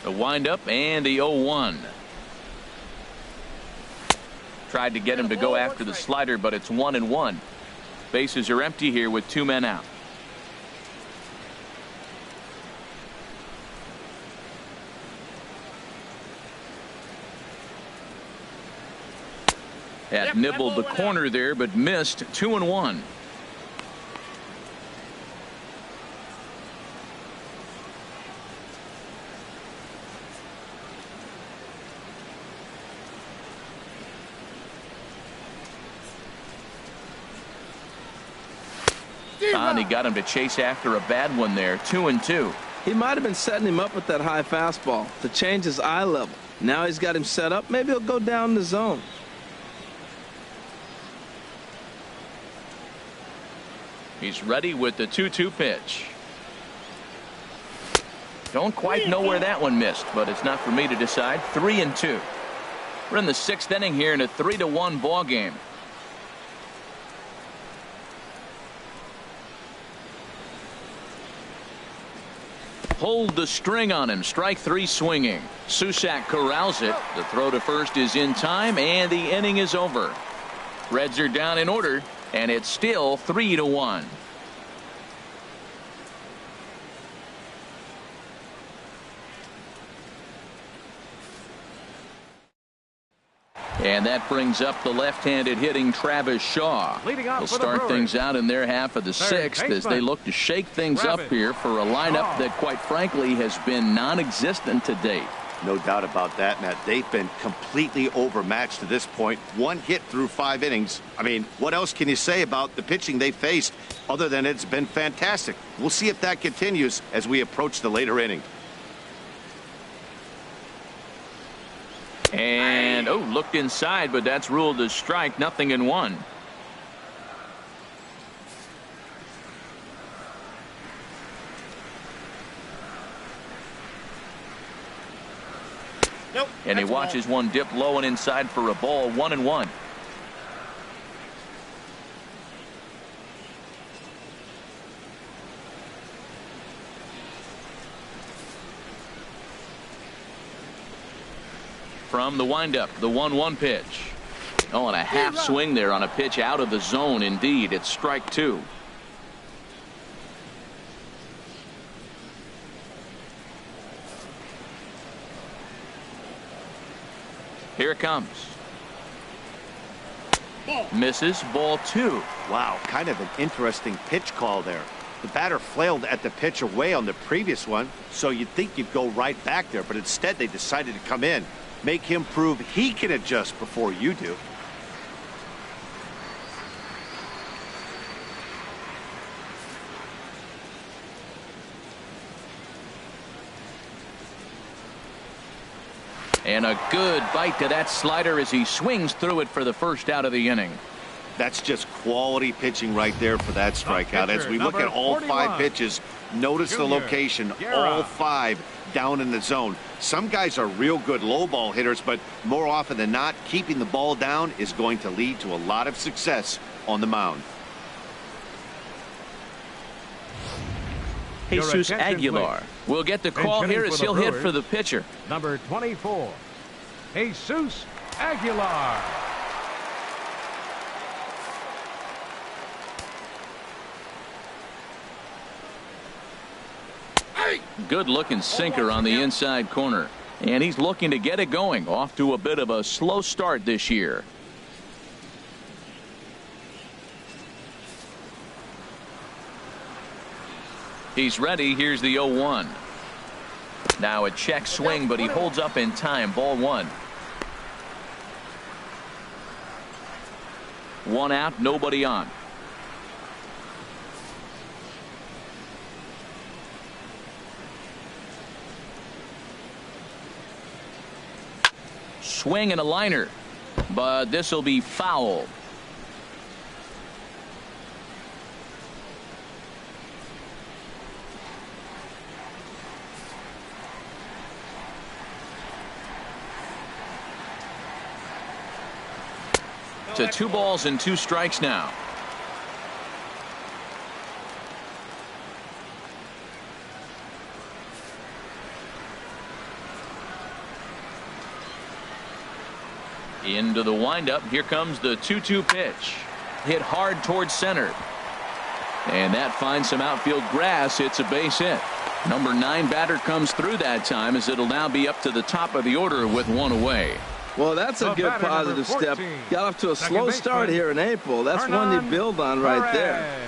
A: A windup and the 0-1. Tried to get him to go after the slider, but it's 1-1. Bases are empty here with 2 men out. Had nibbled the corner there, but missed. 2-1. He got him to chase after a bad one there. 2-2.
B: He might have been setting him up with that high fastball to change his eye level. Now he's got him set up. Maybe he'll go down the zone.
A: He's ready with the 2-2 pitch. Don't quite know where that one missed, but it's not for me to decide. 3-2. We're in the 6th inning here in a 3-1 ball game. Pulled the string on him. Strike 3 swinging. Susak corrals it. The throw to first is in time, and the inning is over. Reds are down in order, and it's still 3-1. And that brings up the left-handed hitting Travis Shaw. They'll start things out in their half of the 6th as they look to shake things up here for a lineup that, quite frankly, has been non-existent to date.
D: No doubt about that, Matt. They've been completely overmatched to this point. 1 hit through 5 innings. I mean, what else can you say about the pitching they faced other than it's been fantastic? We'll see if that continues as we approach the later inning.
A: And, looked inside, but that's ruled as strike. 0-1. And he watches one dip low and inside for a ball. 1-1. From the windup, the 1-1 pitch. Oh, and a half swing there on a pitch out of the zone. Indeed, it's strike 2. Here it comes. Misses. Ball 2.
D: Wow, kind of an interesting pitch call there. The batter flailed at the pitch away on the previous one, so you'd think you'd go right back there, but instead they decided to come in. Make him prove he can adjust before you do.
A: And a good bite to that slider as he swings through it for the first out of the inning.
D: That's just quality pitching right there for that strikeout. As we look at all 5 pitches, notice the location, all 5 down in the zone. Some guys are real good low ball hitters, but more often than not, keeping the ball down is going to lead to a lot of success on the mound.
A: Jesus Aguilar will get the call here as he'll hit for the pitcher.
C: Number 24, Jesus Aguilar.
A: Good looking sinker on the inside corner. And he's looking to get it going. Off to a bit of a slow start this year. He's ready. Here's the 0-1. Now a check swing, but he holds up in time. Ball 1. 1 out, nobody on. Swing and a liner, but this will be foul. To 2 balls and 2 strikes now. Into the windup. Here comes the 2-2 pitch. Hit hard towards center. And that finds some outfield grass. It's a base hit. Number 9 batter comes through that time, as it'll now be up to the top of the order with 1 away.
B: Well, that's a good positive step. Got off to a slow start here in April. That's one you build on right there.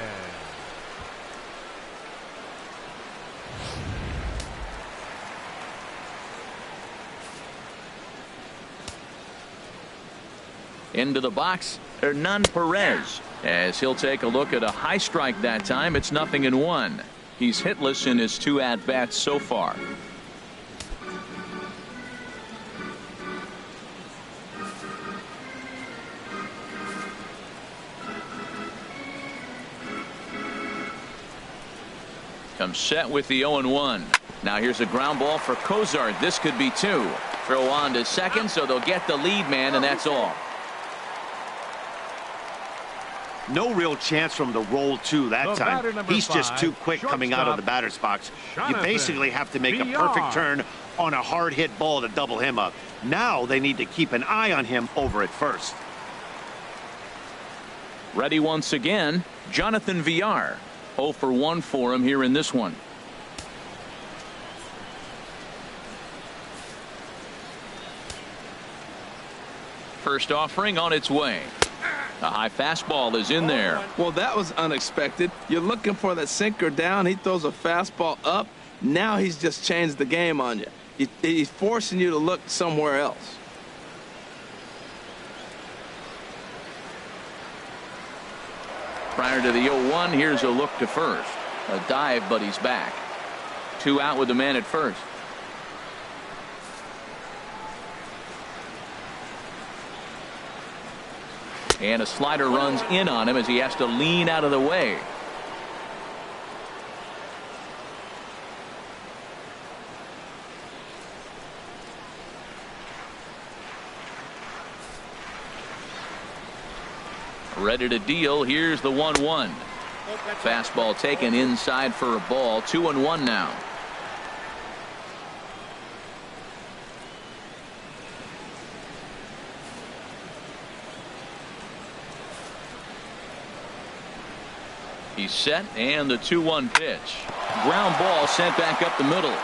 A: Into the box, Hernan Perez, as he'll take a look at a high strike that time. It's 0-1. He's hitless in his 2 at-bats so far. Comes set with the 0-1. Now here's a ground ball for Cozart. This could be 2. Throw on to second, so they'll get the lead man, and that's all.
D: No real chance from the roll 2 that time. He's just too quick coming out of the batter's box. You basically have to make a perfect turn on a hard hit ball to double him up. Now they need to keep an eye on him over at first.
A: Ready once again, Jonathan Villar. 0 for 1 for him here in this one. First offering on its way. A high fastball is in there.
B: Well, that was unexpected. You're looking for that sinker down. He throws a fastball up. Now he's just changed the game on you. He's forcing you to look somewhere else.
A: Prior to the 0-1, here's a look to first. A dive, but he's back. 2 out with the man at first. And a slider runs in on him as he has to lean out of the way. Ready to deal. Here's the 1-1. Fastball taken inside for a ball. 2-1 now. He's set, and the 2-1 pitch. Ground ball sent back up the middle.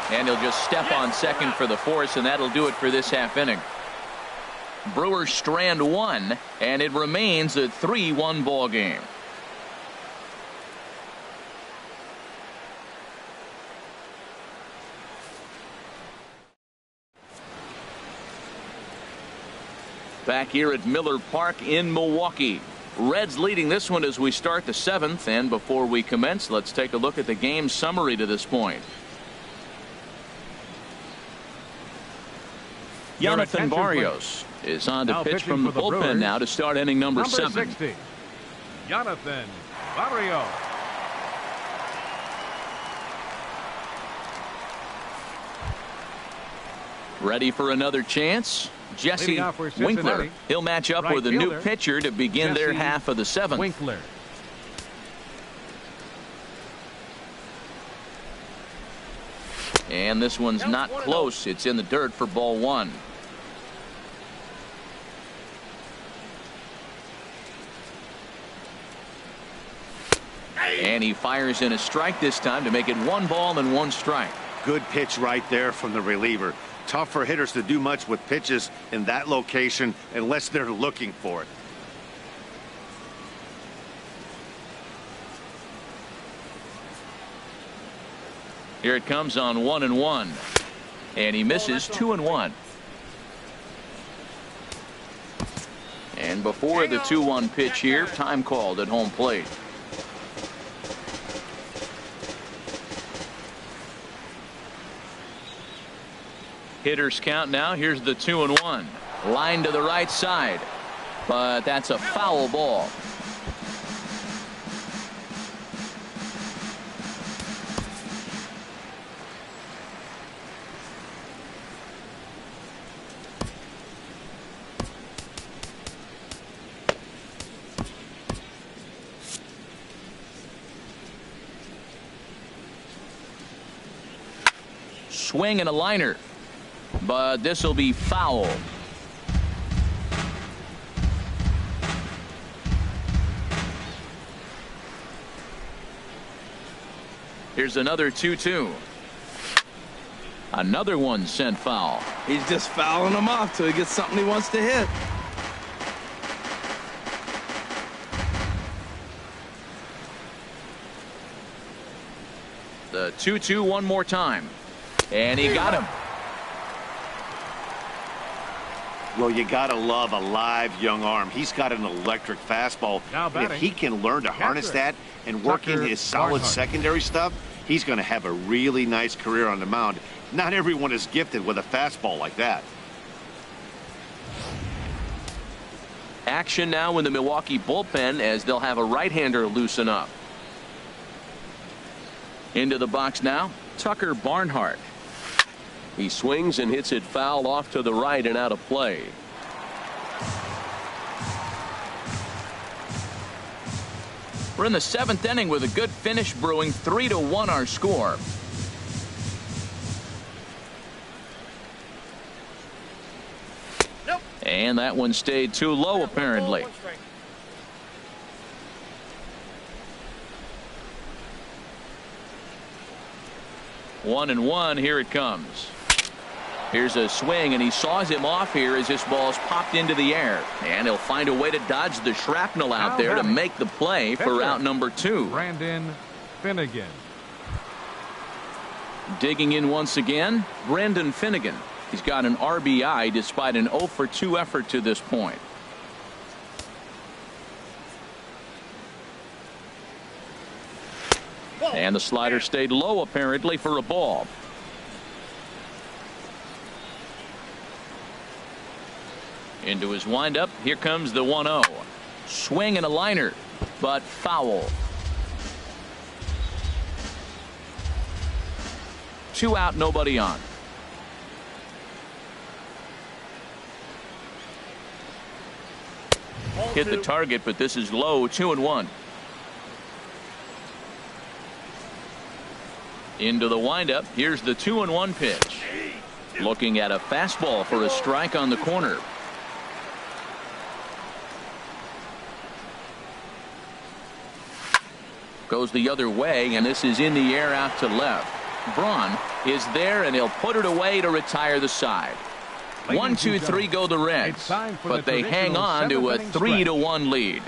A: And he'll just step on second for the force, and that'll do it for this half inning. Brewers strand one, and it remains a 3-1 ball game. Back here at Miller Park in Milwaukee. Reds leading this one as we start the 7th, and before we commence, let's take a look at the game summary to this point. Jonathan Barrios is on to pitch from the bullpen now to start inning number 7.
C: 60, Jonathan Barrios.
A: Ready for another chance? Jesse Winkler. He'll match up with a new pitcher to begin their half of the 7th.
C: Winkler.
A: And this one's not close. It's in the dirt for ball 1. And he fires in a strike this time to make it 1 ball and 1 strike.
D: Good pitch right there from the reliever. Tough for hitters to do much with pitches in that location unless they're looking for it.
A: Here it comes on 1-1. And he misses 2-1. And before the 2-1 pitch here, time called at home plate. Hitters count now. Here's the 2-1. Line to the right side. But that's a foul ball. Swing and a liner. But this will be foul. Here's another 2-2. Another one sent foul.
B: He's just fouling them off till he gets something he wants to hit.
A: The 2-2 one more time. And he got him.
D: Well, you got to love a live young arm. He's got an electric fastball. And if he can learn to harness that and work in his solid secondary stuff, he's going to have a really nice career on the mound. Not everyone is gifted with a fastball like that.
A: Action now in the Milwaukee bullpen as they'll have a right-hander loosen up. Into the box now, Tucker Barnhart. He swings and hits it foul off to the right and out of play. We're in the 7th inning with a good finish brewing. 3-1 our score. Nope. And that one stayed too low apparently. 1-1. Here it comes. Here's a swing, and he saws him off here as this ball's popped into the air. And he'll find a way to dodge the shrapnel out there to make the play for out number 2.
C: Brandon Finnegan.
A: Digging in once again, Brandon Finnegan. He's got an RBI despite an 0-for-2 effort to this point. And the slider stayed low apparently for a ball. Into his windup. Here comes the 1-0. Swing and a liner, but foul. 2 out, nobody on. hit the target, but this is low, 2-1. Into the windup. Here's the 2-1 pitch. Looking at a fastball for a strike on the corner. Goes the other way, and this is in the air out to left. Braun is there, and he'll put it away to retire the side. 1-2-3 go the Reds, but they hang on to a 3-1 lead.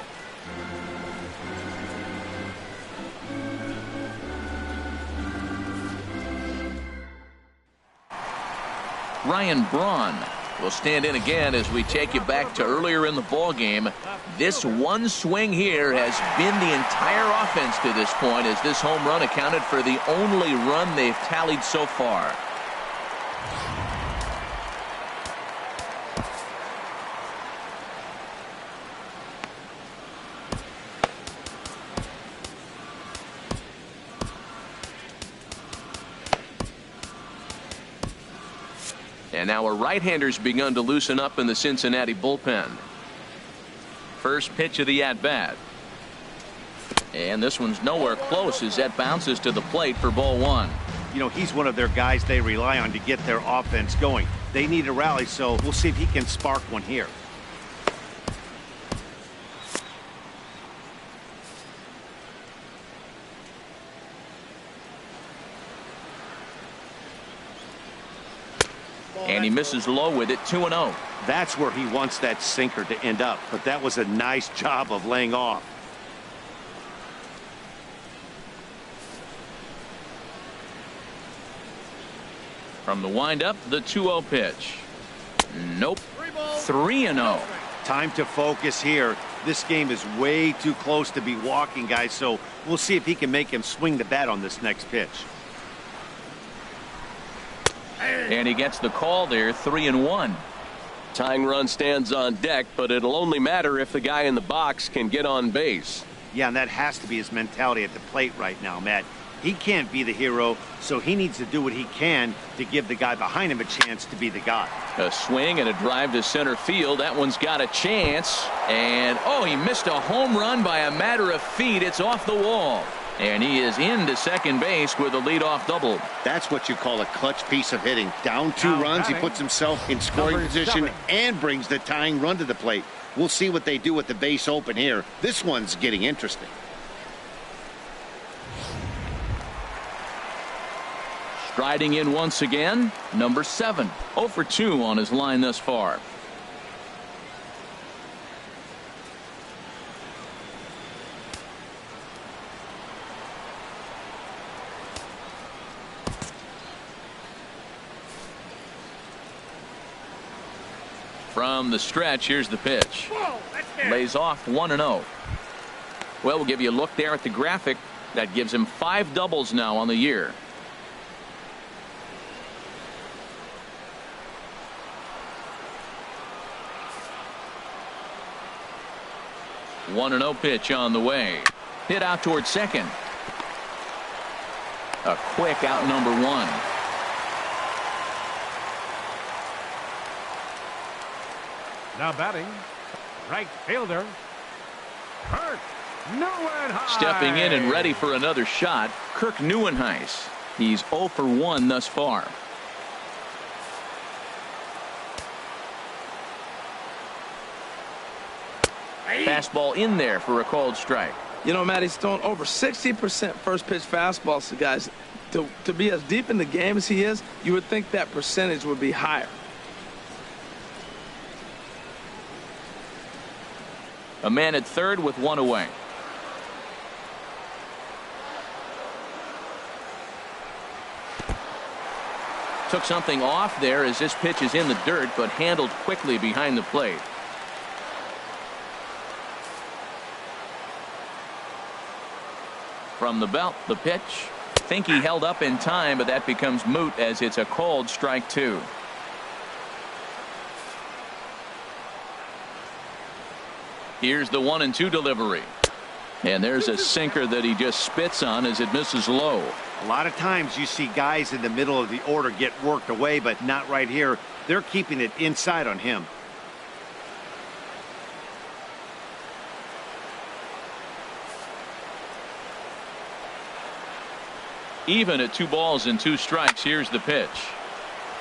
A: Ryan Braun will stand in again as we take you back to earlier in the ball game. This one swing here has been the entire offense to this point, as this home run accounted for the only run they've tallied so far. And now a right-hander's begun to loosen up in the Cincinnati bullpen. First pitch of the at-bat. And this one's nowhere close as that bounces to the plate for ball one.
D: You know, he's one of their guys they rely on to get their offense going. They need a rally, so we'll see if he can spark one here.
A: And he misses low with it, 2-0.
D: That's where he wants that sinker to end up, but that was a nice job of laying off.
A: From the windup, the 2-0 pitch. Nope. 3-0.
D: Time to focus here. This game is way too close to be walking, guys, so we'll see if he can make him swing the bat on this next pitch.
A: And he gets the call there, 3-1.
E: Tying run stands on deck, but it'll only matter if the guy in the box can get on base.
D: Yeah, and that has to be his mentality at the plate right now, Matt. He can't be the hero, so he needs to do what he can to give the guy behind him a chance to be the guy.
A: A swing and a drive to center field. That one's got a chance. And, oh, he missed a home run by a matter of feet. It's off the wall. And he is into second base with a leadoff double.
D: That's what you call a clutch piece of hitting. Down 2 runs, he puts himself in scoring position and brings the tying run to the plate. We'll see what they do with the base open here. This one's getting interesting.
A: Striding in once again, number 7. 0 for 2 on his line thus far. From the stretch, here's the pitch. Lays off 1-0. Well, we'll give you a look there at the graphic. That gives him 5 doubles now on the year. One 1-0 pitch on the way. Hit out towards second. A quick out, number 1.
C: Now batting, right fielder, Kirk Neuenhuis.
A: Stepping in and ready for another shot, Kirk Neuenhuis. He's 0 for 1 thus far. Fastball in there for a called strike.
B: You know, Matt, he's thrown over 60% first pitch fastballs to guys. To be as deep in the game as he is, you would think that percentage would be higher.
A: A man at third with 1 away. Took something off there as this pitch is in the dirt, but handled quickly behind the plate. From the belt, the pitch. Think he held up in time, but that becomes moot as it's a called strike 2. Here's the 1-2 delivery. And there's a sinker that he just spits on as it misses low.
D: A lot of times you see guys in the middle of the order get worked away, but not right here. They're keeping it inside on him.
A: Even at 2 balls and 2 strikes. Here's the pitch.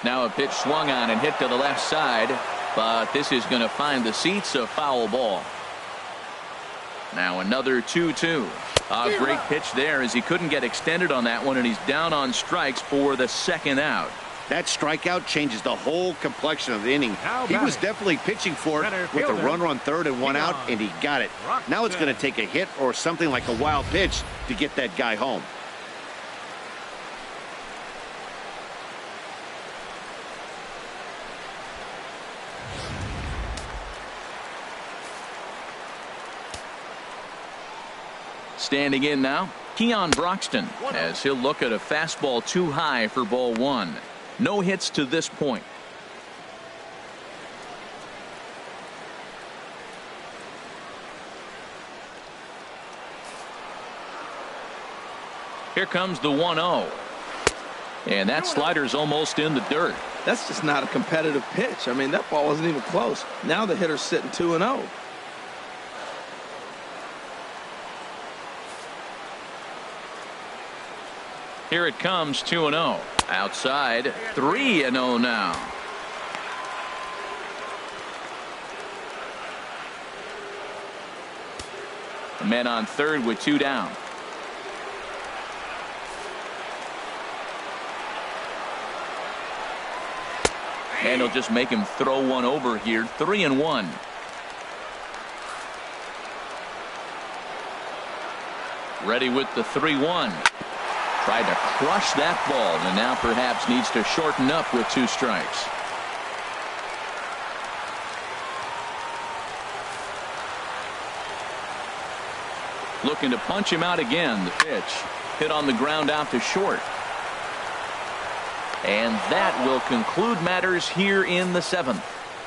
A: Now a pitch swung on and hit to the left side, but this is going to find the seats, a foul ball. Now another 2-2. A great pitch there as he couldn't get extended on that one, and he's down on strikes for the 2nd out.
D: That strikeout changes the whole complexion of the inning. He was definitely pitching for it with a runner on 3rd and 1 out, and he got it. Now it's going to take a hit or something like a wild pitch to get that guy home.
A: Standing in now, Keon Broxton, as he'll look at a fastball too high for ball 1. No hits to this point. Here comes the 1-0. And that slider's almost in the dirt.
B: That's just not a competitive pitch. I mean, that ball wasn't even close. Now the hitter's sitting 2-0.
A: Here it comes, 2-0. Outside, 3-0 now. The men on 3rd with 2 down. And he'll just make him throw one over here. 3-1. Ready with the 3-1. Tried to crush that ball, and now perhaps needs to shorten up with 2 strikes. Looking to punch him out again. The pitch hit on the ground out to short. And that will conclude matters here in the 7th.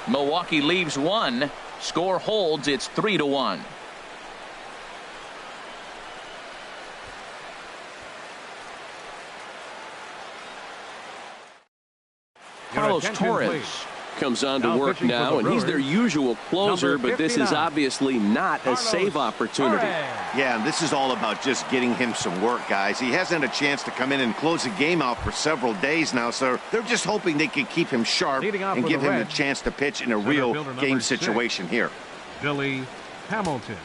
A: Milwaukee leaves 1. Score holds. It's 3-1. Carlos Torres
E: comes on to work now, and he's their usual closer, but this is obviously not a save opportunity.
D: Yeah, and this is all about just getting him some work, guys. He hasn't had a chance to come in and close the game out for several days now, so they're just hoping they can keep him sharp and give him a chance to pitch in a real game situation here.
C: Billy Hamilton.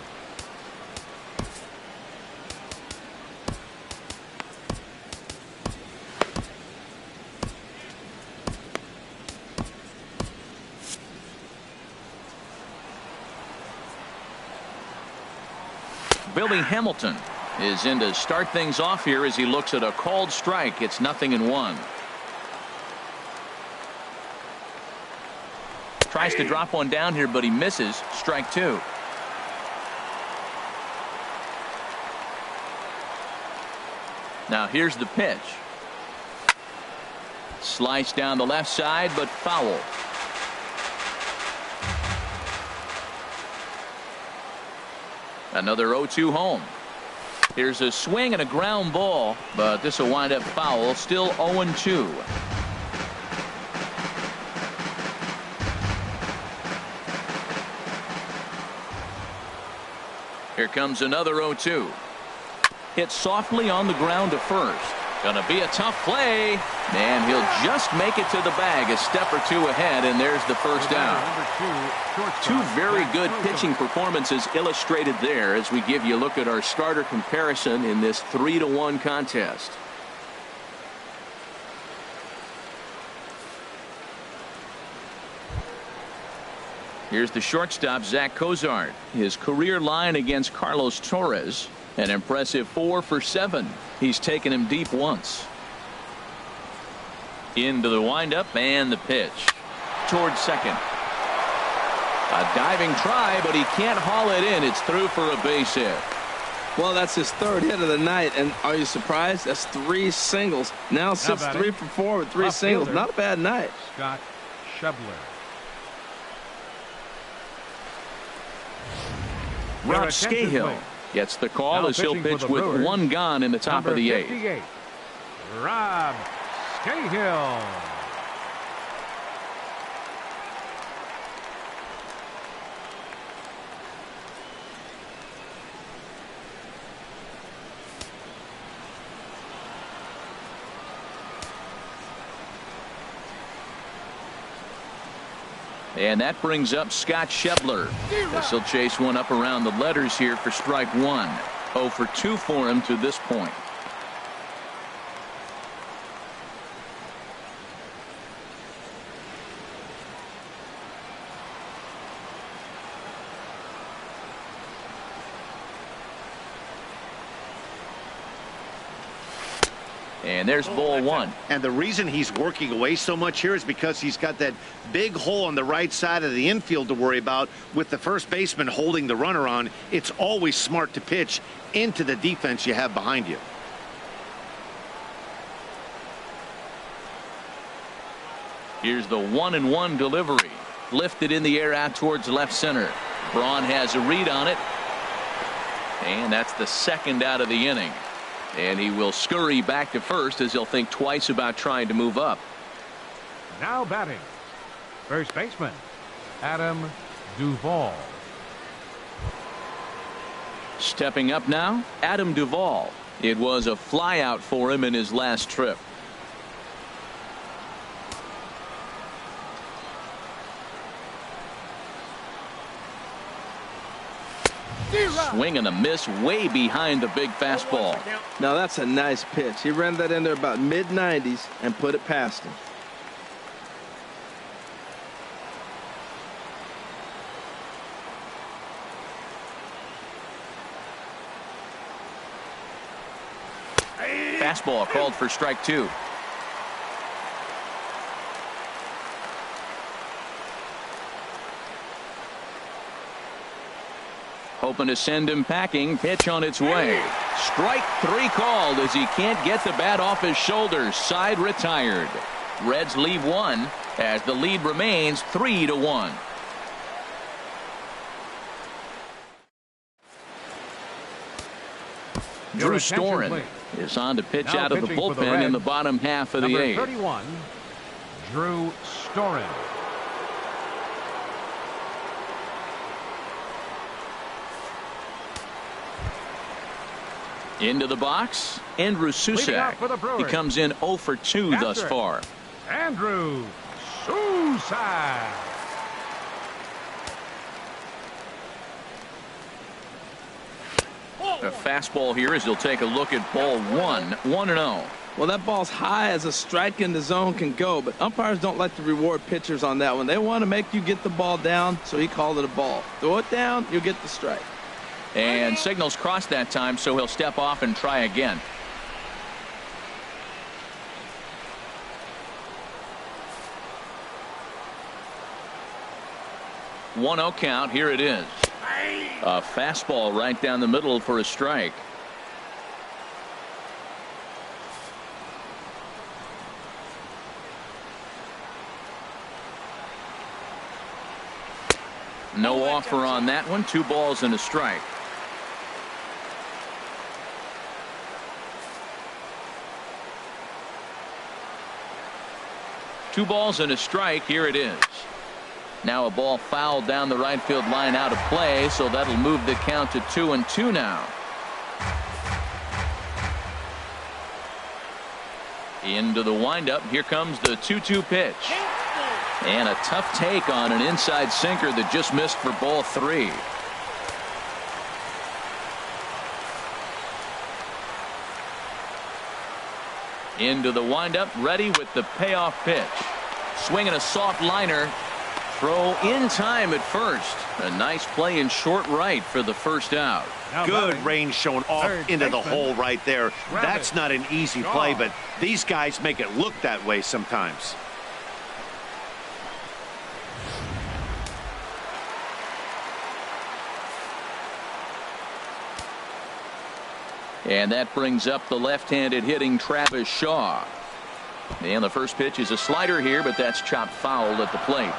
A: Billy Hamilton is in to start things off here as he looks at a called strike. It's 0-1. Tries to drop one down here, but he misses. Strike 2. Now here's the pitch. Slice down the left side, but foul. Another 0-2 home. Here's a swing and a ground ball, but this will wind up foul. Still 0-2. Here comes another 0-2. Hit softly on the ground to first. Gonna be a tough play, and he'll just make it to the bag, a step or 2 ahead, and there's the first down. 2 very good pitching performances illustrated there as we give you a look at our starter comparison in this 3-1 contest. Here's the shortstop, Zach Cozart. His career line against Carlos Torres, an impressive 4 for 7. He's taken him deep once. Into the windup and the pitch towards second. A diving try, but he can't haul it in. It's through for a base hit.
B: Well, that's his 3rd hit of the night, and are you surprised? That's 3 singles. Now sits 3 for 4 with 3 singles. Not a bad night.
C: Scott Schebler.
A: Rob Scahill gets the call as he'll pitch with
C: Brewers,
A: 1 gone in the top of the 8th.
C: Rob Scahill.
A: And that brings up Scott Schebler. As he'll chase one up around the letters here for strike one. 0 for 2 for him to this point. And there's ball one.
D: And the reason he's working away so much here is because he's got that big hole on the right side of the infield to worry about. With the first baseman holding the runner on, it's always smart to pitch into the defense you have behind you.
A: Here's the 1-1 delivery. Lifted in the air out towards left center. Braun has a read on it. And that's the second out of the inning. And he will scurry back to first as he'll think twice about trying to move up.
C: Now batting, first baseman, Adam Duvall.
A: Stepping up now, Adam Duvall. It was a flyout for him in his last trip. Swing and a miss way behind the big fastball.
B: Now that's a nice pitch. He ran that in there about mid-90s and put it past him.
A: Fastball called for strike two. Hoping to send him packing. Pitch on its way. Strike three called as he can't get the bat off his shoulders. Side retired. Reds leave one as the lead remains 3-1. Drew Storen is on to pitch out of the bullpen in the bottom half of the eighth.
C: 31, Drew Storen.
A: Into the box, Andrew Susac. He comes in 0 for 2 thus far.
C: Andrew Susac.
A: A fastball here as he'll take a look at ball one. 1-0.
B: Well, that ball's high as a strike in the zone can go, but umpires don't like to reward pitchers on that one. They want to make you get the ball down, so he called it a ball. Throw it down, you'll get the strike.
A: And signals crossed that time, so he'll step off and try again. One 0 count. Here it is. A fastball right down the middle for a strike. No offer on that one. 2 balls and a strike. Two balls and a strike. Here it is. Now a ball fouled down the right field line out of play, so that'll move the count to 2-2 now. Into the windup. Here comes the 2-2 pitch. And a tough take on an inside sinker that just missed for ball 3. Into the windup, ready with the payoff pitch. Swinging a soft liner. Throw in time at first. A nice play in short right for the first out.
D: Good range shown off into the hole right there. That's not an easy play, but these guys make it look that way sometimes.
A: And that brings up the left-handed hitting Travis Shaw. And the first pitch is a slider here, but that's chopped foul at the plate.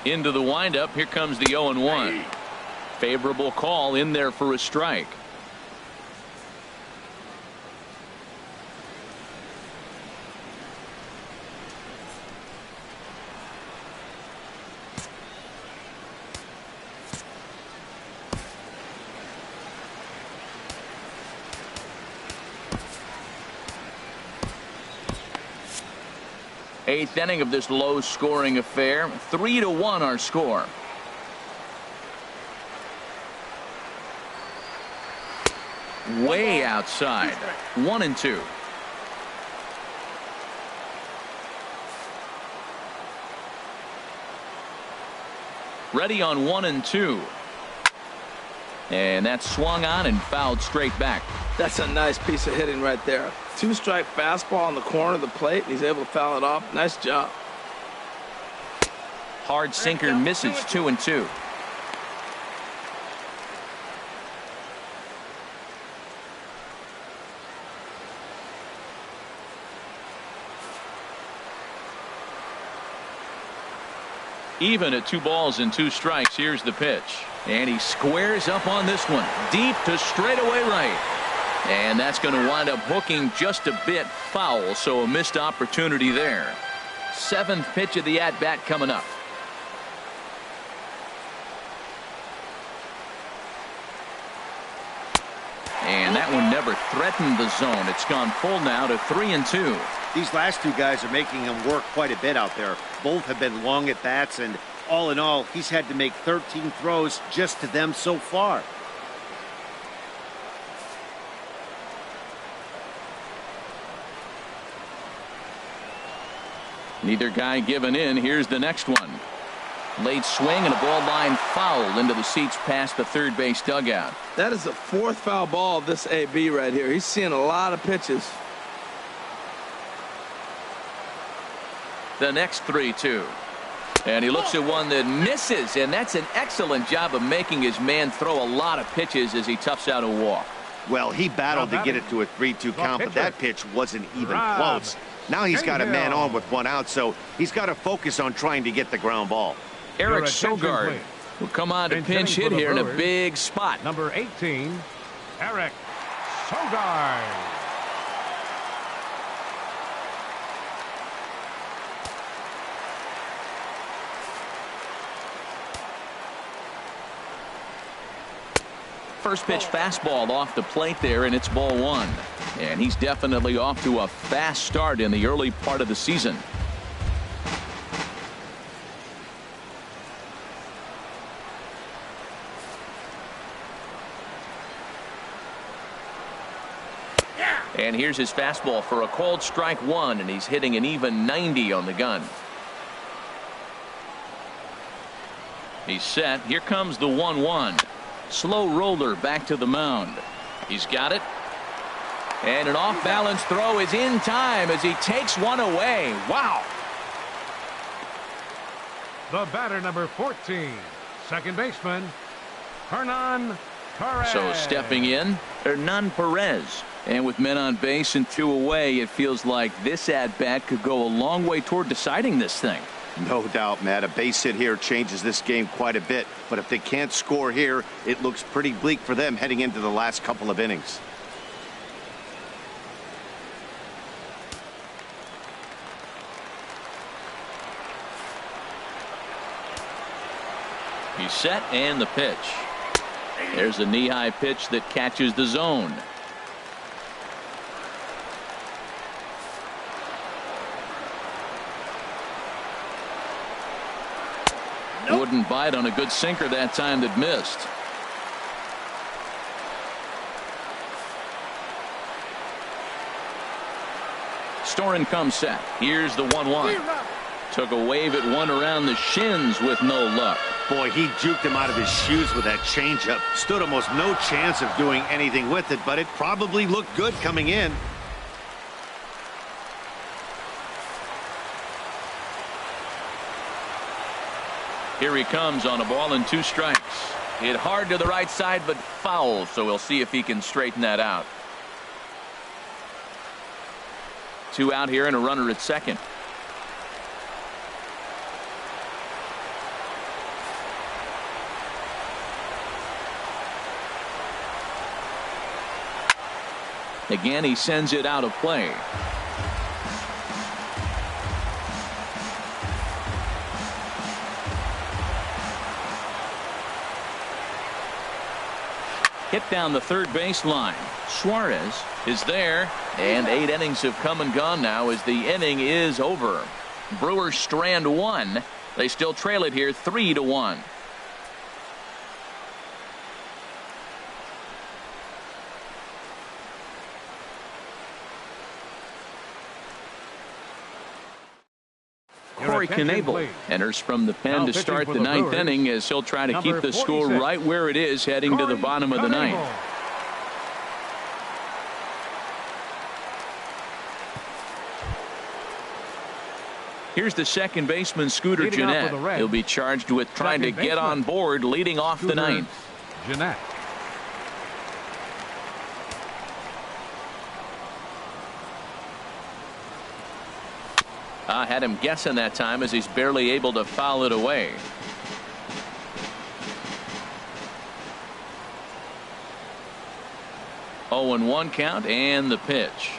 A: Into the windup. Here comes the 0-1. Favorable call in there for a strike. Eighth inning of this low-scoring affair. 3-1 our score. Way outside. 1-2. Ready on 1-2. And that's swung on and fouled straight back.
B: That's a nice piece of hitting right there. Two-strike fastball on the corner of the plate. He's able to foul it off. Nice job.
A: Hard sinker misses. 2-2. Even at 2 balls and 2 strikes. Here's the pitch. And he squares up on this one. Deep to straightaway right. And that's going to wind up hooking just a bit foul. So a missed opportunity there. 7th pitch of the at-bat coming up. And that one never threatened the zone. It's gone full now to 3-2.
D: These last 2 guys are making him work quite a bit out there. Both have been long at bats, and all in all, he's had to make 13 throws just to them so far.
A: Neither guy giving in. Here's the next one. Late swing and a ball line foul into the seats past the third base dugout.
B: That is the 4th foul ball of this AB right here. He's seeing a lot of pitches.
A: The next 3-2. And he looks at one that misses, and that's an excellent job of making his man throw a lot of pitches as he toughs out a walk.
D: Well, he battled to get it to a 3-2 count, but that pitch wasn't even close. Now he's got a man on with 1 out, so he's got to focus on trying to get the ground ball.
A: Eric Sogard will come on to pinch hit here in a big spot.
C: Number 18, Eric Sogard.
A: First pitch fastball off the plate there, and it's ball 1. And he's definitely off to a fast start in the early part of the season. And here's his fastball for a called strike 1, and he's hitting an even 90 on the gun. He's set. Here comes the 1-1. Slow roller back to the mound. He's got it. And an off-balance throw is in time as he takes one away. Wow.
C: The batter, number 14, second baseman, Hernan Perez.
A: So stepping in, Hernan Perez. And with men on base and 2 away, it feels like this at-bat could go a long way toward deciding this thing.
D: No doubt, Matt. A base hit here changes this game quite a bit. But if they can't score here, it looks pretty bleak for them heading into the last couple of innings.
A: He's set, and the pitch. There's a knee-high pitch that catches the zone. Wouldn't bite on a good sinker that time that missed. Storen comes set. Here's the 1-1. Took a wave at one around the shins with no luck.
D: Boy, he juked him out of his shoes with that changeup. Stood almost no chance of doing anything with it, but it probably looked good coming in.
A: Here he comes on a ball and 2 strikes. Hit hard to the right side, but foul, so we'll see if he can straighten that out. 2 out here and a runner at second. Again, he sends it out of play. Hit down the third baseline. Suarez is there, and 8 innings have come and gone now as the inning is over. Brewers strand one. They still trail it here 3-1. Corey Knebel enters from the pen to start the ninth inning as he'll try to keep the score right where it is heading to the bottom of the ninth. Here's the second baseman, Scooter Gennett. He'll be charged with trying to get on board leading off the ninth.
C: Gennett.
A: Had him guessing that time as he's barely able to foul it away. Oh, and 1 count and the pitch.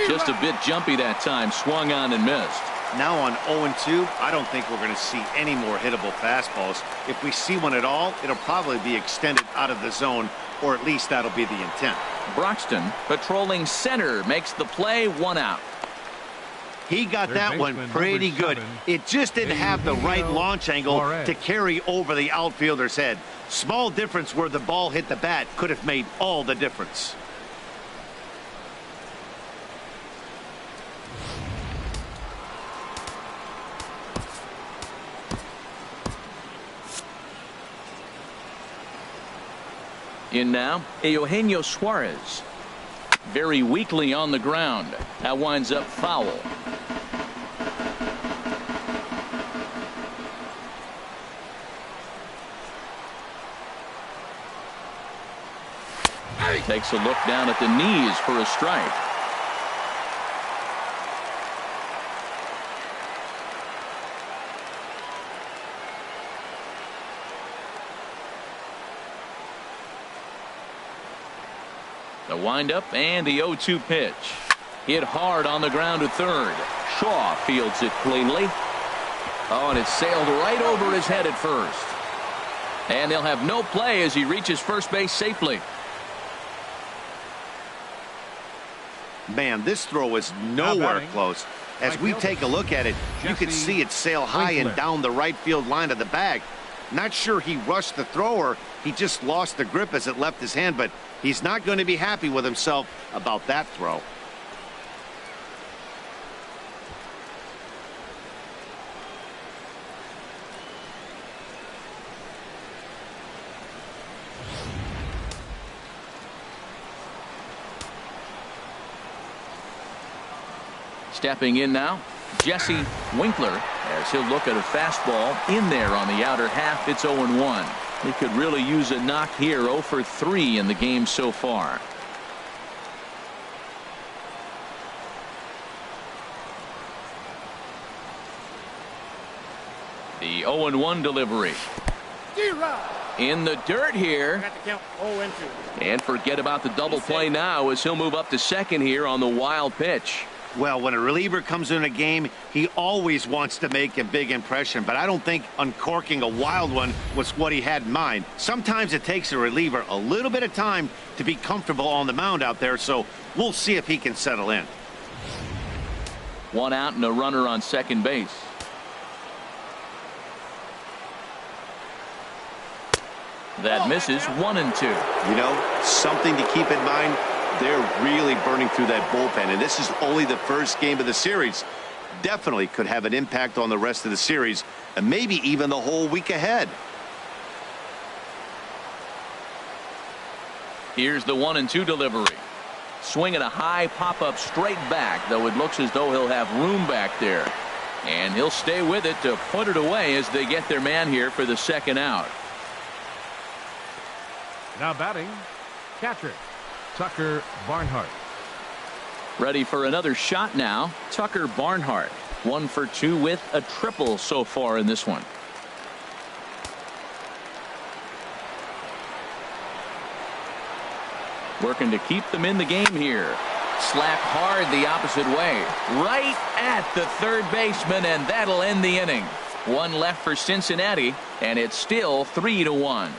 A: Just a bit jumpy that time. Swung on and missed.
D: Now on 0-2, I don't think we're going to see any more hittable fastballs. If we see one at all, it'll probably be extended out of the zone, or at least that'll be the intent.
A: Broxton patrolling center makes the play. 1 out.
D: He got that one pretty good. It just didn't have the right launch angle to carry over the outfielder's head. Small difference where the ball hit the bat could have made all the difference.
A: In now, Eugenio Suarez. Very weakly on the ground. That winds up foul. Takes a look down at the knees for a strike. The windup and the 0-2 pitch. Hit hard on the ground to third. Shaw fields it cleanly. Oh, and it sailed right over his head at first. And they'll have no play as he reaches first base safely.
D: Man, this throw is nowhere close. As we take a look at it, you can see it sail high and down the right field line of the bag. Not sure he rushed the thrower. He just lost the grip as it left his hand, but he's not going to be happy with himself about that throw.
A: Stepping in now, Jesse Winkler, as he'll look at a fastball in there on the outer half. It's 0-1. He could really use a knock here. 0 for 3 in the game so far. The 0-1 delivery. In the dirt here. And forget about the double play now as he'll move up to second here on the wild pitch.
D: Well, when a reliever comes in a game, he always wants to make a big impression, but I don't think uncorking a wild one was what he had in mind. Sometimes it takes a reliever a little bit of time to be comfortable on the mound out there, so we'll see if he can settle in.
A: 1 out and a runner on second base. That misses. 1-2.
F: You know, something to keep in mind. They're really burning through that bullpen, and this is only the first game of the series. Definitely could have an impact on the rest of the series, and maybe even the whole week ahead.
A: Here's the 1-2 delivery. Swinging a high pop-up straight back, though it looks as though he'll have room back there. And he'll stay with it to put it away as they get their man here for the second out.
C: Now batting, catcher Tucker Barnhart.
A: Ready for another shot now. Tucker Barnhart, 1 for 2 with a triple so far in this one. Working to keep them in the game here. Slap hard the opposite way. Right at the third baseman, and that'll end the inning. 1 left for Cincinnati, and it's still 3-1.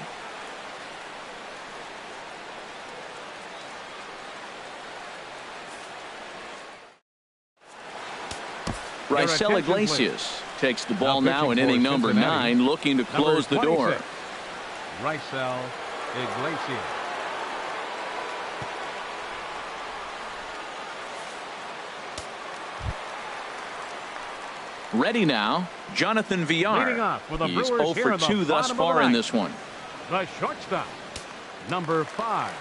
A: Raisel Iglesias takes the ball now in inning number 9, looking to close the door.
C: Raisel Iglesias.
A: Ready now, Jonathan Villar. He's 0 for 2 thus far in this one.
C: The shortstop, number 5.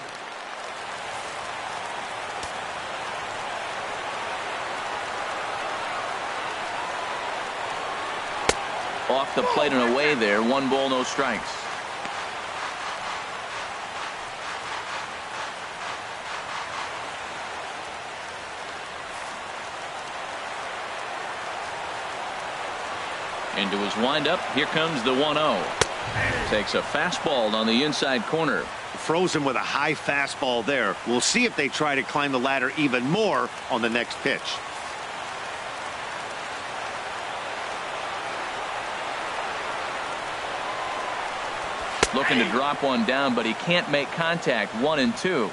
A: Off the plate and away there. 1 ball, no strikes. Into his windup. Here comes the 1-0. Takes a fastball on the inside corner.
D: Froze him with a high fastball there. We'll see if they try to climb the ladder even more on the next pitch.
A: Looking to drop one down, but he can't make contact. 1-2.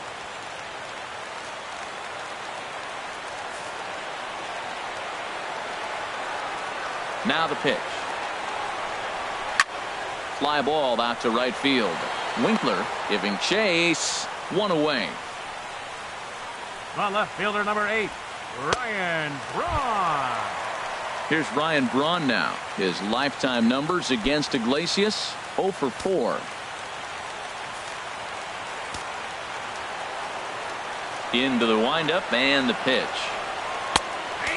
A: Now the pitch. Fly ball out to right field. Winkler giving chase. 1 away.
C: The left fielder, number 8, Ryan Braun.
A: Here's Ryan Braun now. His lifetime numbers against Iglesias: 0 for 4. Into the windup and the pitch.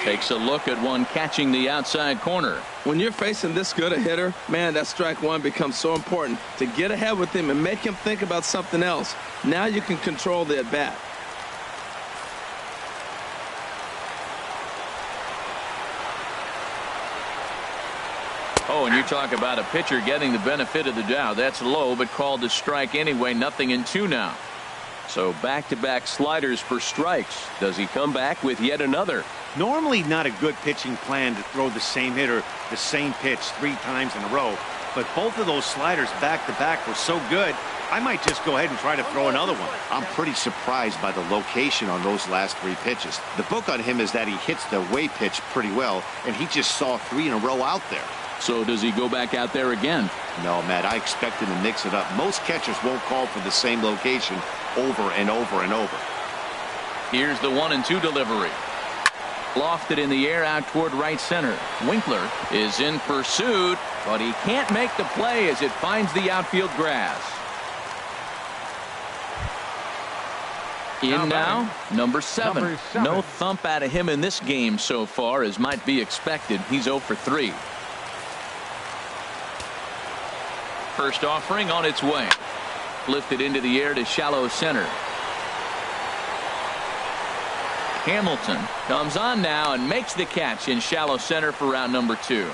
A: Takes a look at one catching the outside corner.
B: When you're facing this good a hitter, man, that strike one becomes so important to get ahead with him and make him think about something else. Now you can control the at bat.
A: Oh, and you talk about a pitcher getting the benefit of the doubt. That's low, but called a strike anyway. 0-2 now.
E: So back-to-back sliders for strikes. Does he come back with yet another?
D: Normally not a good pitching plan to throw the same hitter the same pitch 3 times in a row, but both of those sliders back-to-back were so good, I might just go ahead and try to throw another one. I'm pretty surprised by the location on those last 3 pitches. The book on him is that he hits the away pitch pretty well, and he just saw 3 in a row out there.
A: So does he go back out there again?
D: No, Matt, I expect him to mix it up. Most catchers won't call for the same location over and over and over.
A: Here's the 1-2 delivery. Lofted in the air out toward right center. Winkler is in pursuit, but he can't make the play as it finds the outfield grass. In now, number 7. No thump out of him in this game so far, as might be expected. He's 0 for 3. First offering on its way. Lifted into the air to shallow center. Hamilton comes on now and makes the catch in shallow center for round number 2.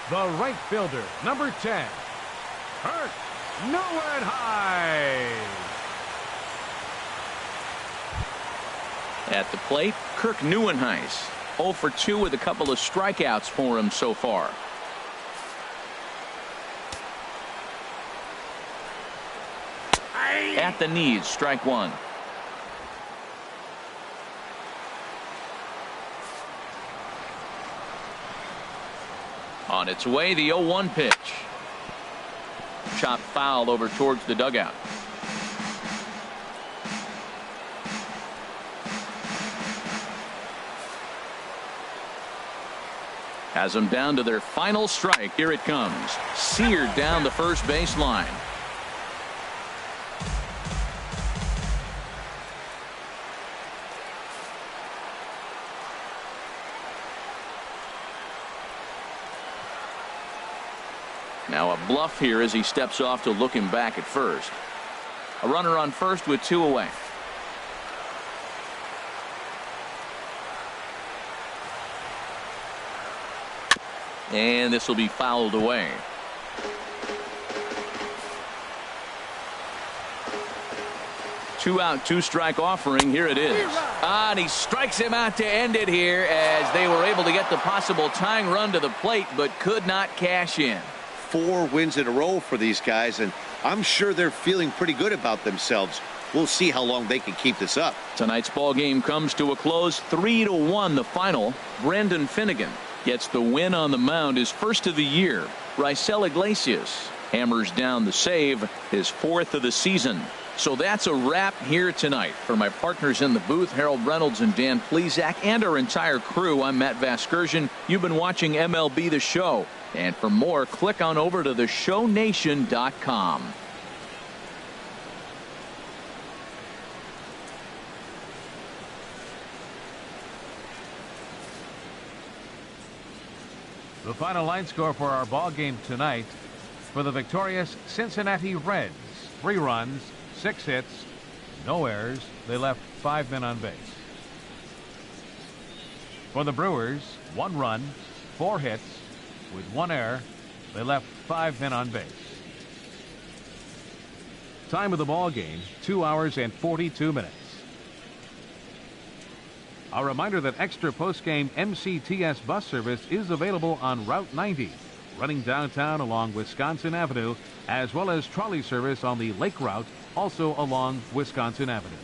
C: The right fielder, number 10, Kirk Nieuwenhuis.
A: At the plate, Kirk Nieuwenhuis. 0 for 2 with a couple of strikeouts for him so far. At the knees, strike 1. On its way, the 0-1 pitch. Chop foul over towards the dugout. Has them down to their final strike. Here it comes. Seared down the first baseline. Now a bluff here as he steps off to look him back at first. A runner on first with 2 away. And this will be fouled away. Two out, 2 strike offering. Here it is. And he strikes him out to end it here as they were able to get the possible tying run to the plate, but could not cash in.
D: 4 wins in a row for these guys, and I'm sure they're feeling pretty good about themselves.
F: We'll see how long they can keep this up.
A: Tonight's ball game comes to a close, 3-1 the final. Brendan Finnegan gets the win on the mound, his first of the year. Raisel Iglesias hammers down the save, his fourth of the season. So that's a wrap here tonight. For my partners in the booth, Harold Reynolds and Dan Plesac, and our entire crew, I'm Matt Vasgersian. You've been watching MLB The Show. And for more, click on over to theshownation.com.
C: The final line score for our ball game tonight: for the victorious Cincinnati Reds, 3 runs, 6 hits, no errors. They left 5 men on base. For the Brewers, 1 run, 4 hits, with 1 error. They left 5 men on base. Time of the ball game, 2 hours and 42 minutes. A reminder that extra post-game MCTS bus service is available on Route 90, running downtown along Wisconsin Avenue, as well as trolley service on the Lake Route, also along Wisconsin Avenue.